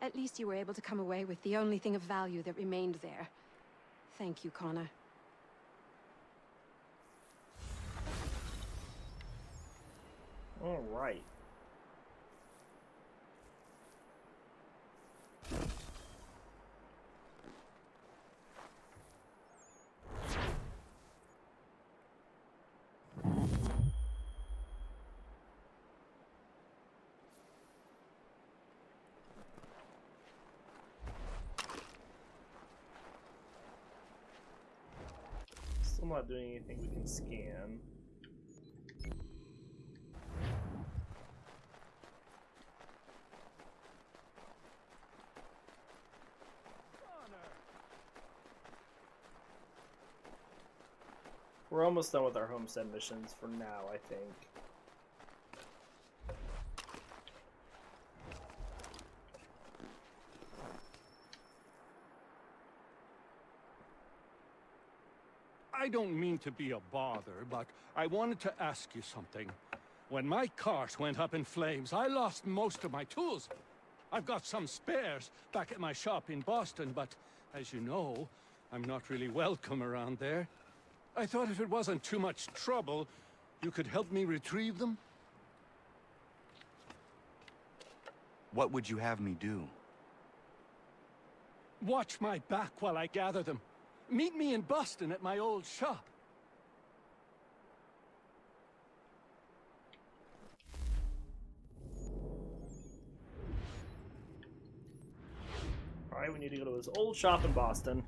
At least you were able to come away with the only thing of value that remained there. Thank you, Connor. All right. Still not doing anything we can scan. We're almost done with our Homestead missions for now, I think. I don't mean to be a bother, but I wanted to ask you something. When my cart went up in flames, I lost most of my tools. I've got some spares back at my shop in Boston, but as you know, I'm not really welcome around there. I thought if it wasn't too much trouble, you could help me retrieve them? What would you have me do? Watch my back while I gather them. Meet me in Boston at my old shop. Alright, we need to go to his old shop in Boston.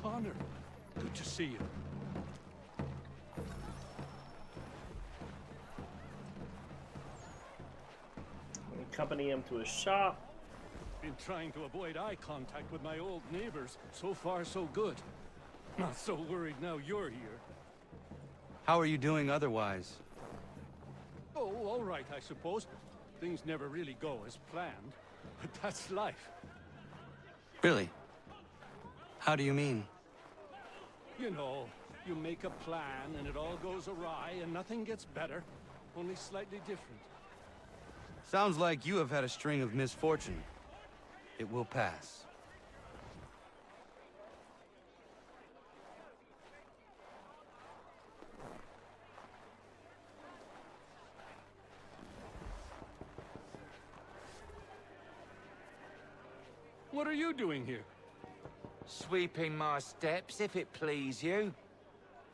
Connor. Good to see you. Accompany him to his shop. Been trying to avoid eye contact with my old neighbors. So far, so good. Not so worried now you're here. How are you doing otherwise? Oh, all right, I suppose. Things never really go as planned. But that's life. Really? How do you mean? You know, you make a plan and it all goes awry and nothing gets better, only slightly different. Sounds like you have had a string of misfortune. It will pass. What are you doing here? Sweeping my steps, if it please you.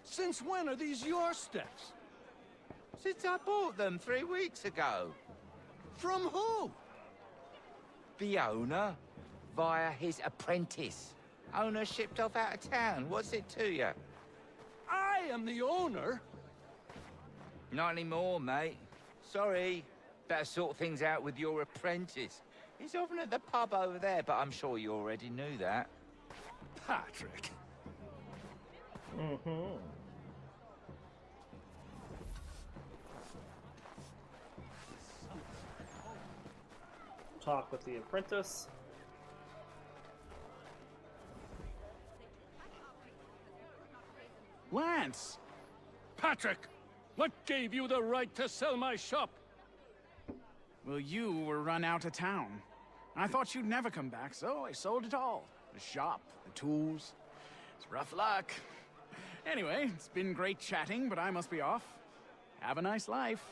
Since when are these your steps? Since I bought them 3 weeks ago. From who? The owner, via his apprentice. Owner shipped off out of town. What's it to you? I am the owner? Not anymore, mate. Sorry. Better sort things out with your apprentice. He's often at the pub over there, but I'm sure you already knew that. Patrick. Mm-hmm. Talk with the apprentice. Lance! Patrick! What gave you the right to sell my shop? Well, you were run out of town. I thought you'd never come back, so I sold it all. The shop, the tools. It's rough luck. Anyway, it's been great chatting, but I must be off. Have a nice life.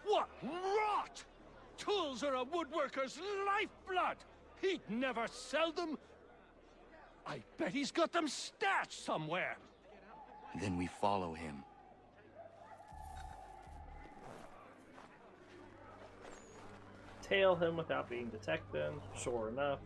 What rot! Tools are a woodworker's lifeblood! He'd never sell them! I bet he's got them stashed somewhere! Then we follow him. Tail him without being detected. Sure enough.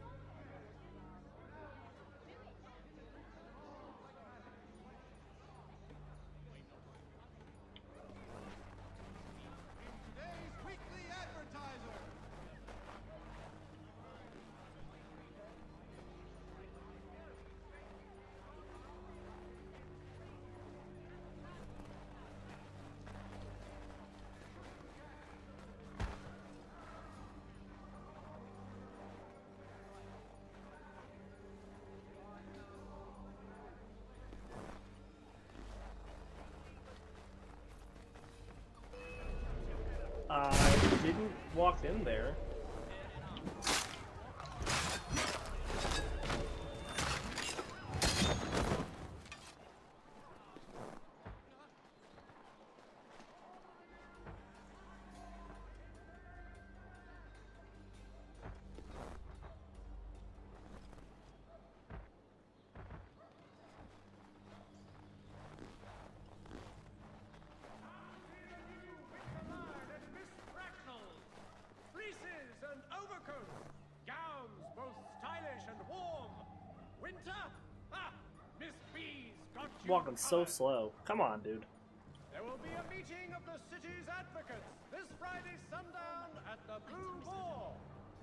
I didn't walk in there. Walking so slow. Come on, dude. There will be a meeting of the city's advocates this Friday sundown at the Blue Boar.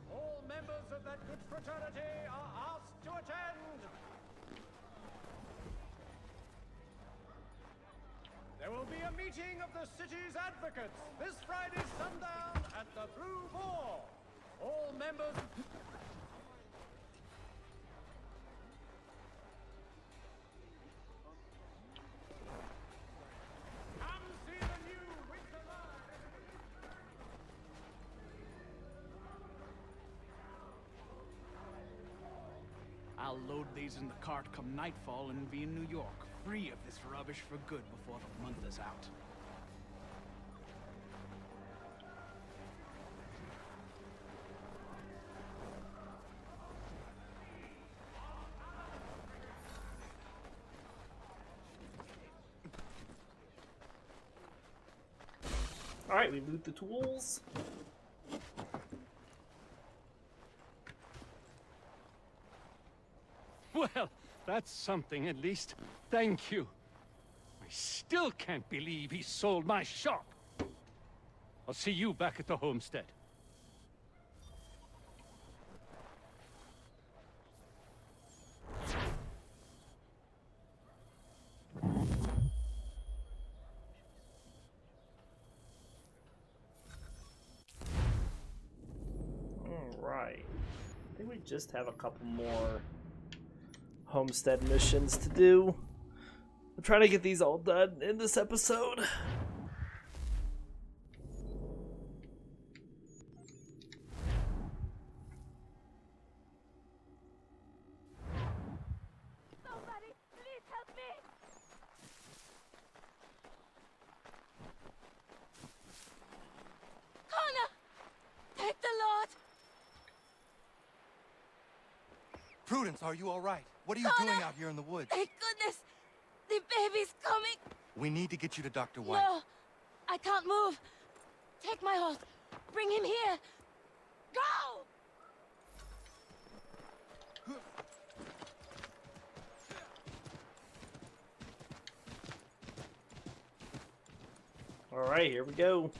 All members of that good fraternity are asked to attend. There will be a meeting of the city's advocates this Friday sundown at the Blue Boar. All members... I'll load these in the cart come nightfall and be in New York, free of this rubbish for good before the month is out. Alright, we loot the tools. Well, that's something at least. Thank you. I still can't believe he sold my shop. I'll see you back at the homestead. Alright. I think we just have a couple more Homestead missions to do. I'm trying to get these all done in this episode. Somebody, please help me! Connor! Thank the Lord! Prudence, are you all right? What are you Connor! doing out here in the woods? Thank goodness! The baby's coming! We need to get you to Dr. White. No! I can't move! Take my horse! Bring him here! Go! Alright, here we go.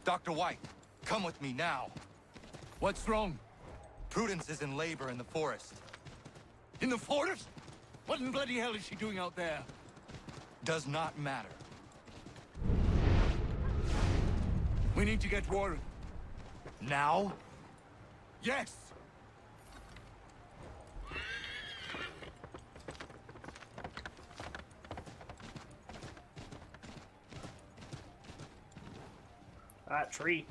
Dr. White, come with me now. What's wrong? Prudence is in labor in the forest. In the forest? What in bloody hell is she doing out there? Does not matter. We need to get Warren. Now? Yes! That tree.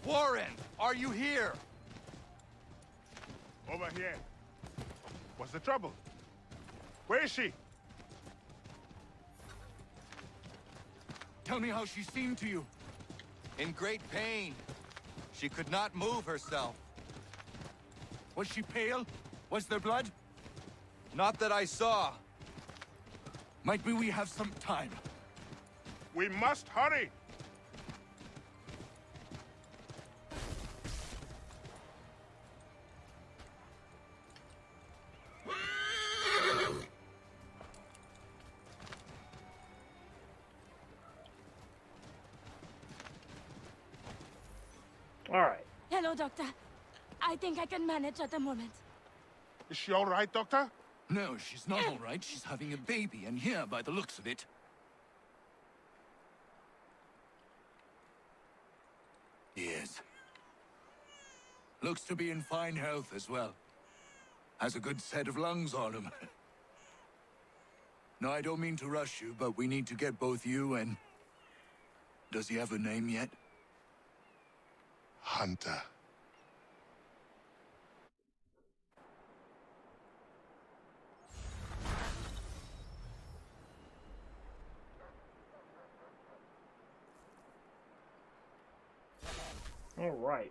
Warren, are you here? Over here. What's the trouble? Where is she? Tell me how she seemed to you. In great pain. She could not move herself. Was she pale? Was there blood? Not that I saw. Might be we have some time. We must hurry! Alright. Hello, Doctor. I think I can manage at the moment. Is she all right, Doctor? No, she's not all right. She's having a baby, and here, by the looks of it. Yes. Looks to be in fine health as well. Has a good set of lungs on him. No, I don't mean to rush you, but we need to get both you and... Does he have a name yet? Hunter. All right.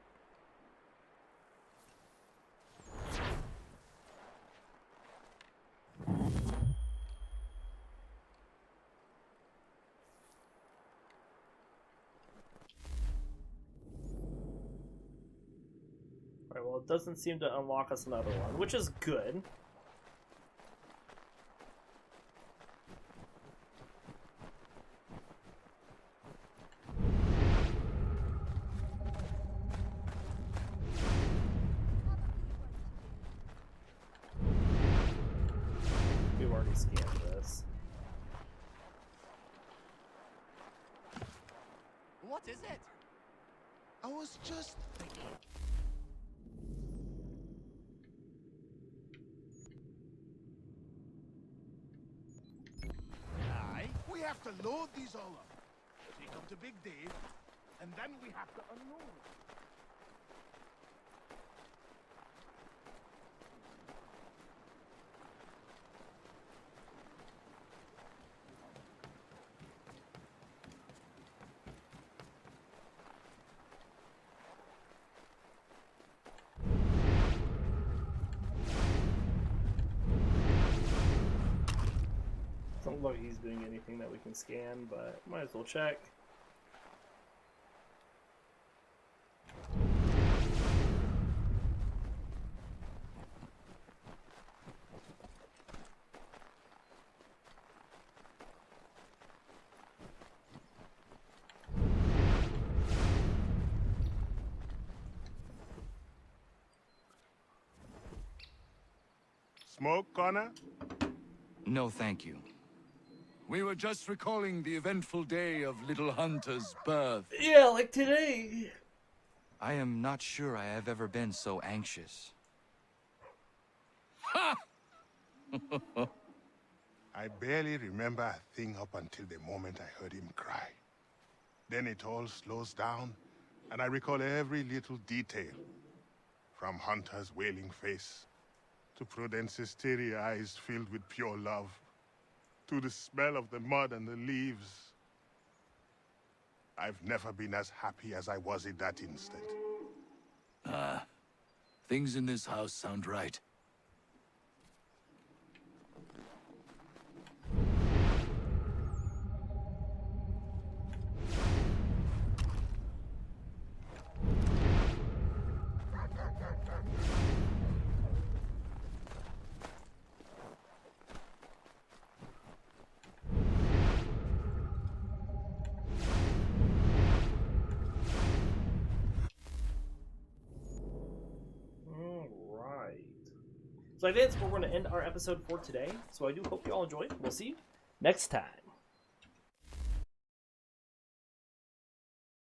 Alright, well, it doesn't seem to unlock us another one, which is good. We've already scanned this. What is it? I was just thinking. Aye, we have to load these all up. Take them to Big Dave, and then we have to unload. Doesn't look like he's doing anything that we can scan, but might as well check. Smoke, Connor? No, thank you. We were just recalling the eventful day of little Hunter's birth. Yeah, like today. I am not sure I have ever been so anxious. Ha! I barely remember a thing up until the moment I heard him cry. Then it all slows down, and I recall every little detail. From Hunter's wailing face, to Prudence's teary eyes filled with pure love, to the smell of the mud and the leaves. I've never been as happy as I was in that instant. Ah, things in this house sound right. So I think that's where we're going to end our episode for today. So I do hope you all enjoyed. We'll see you next time.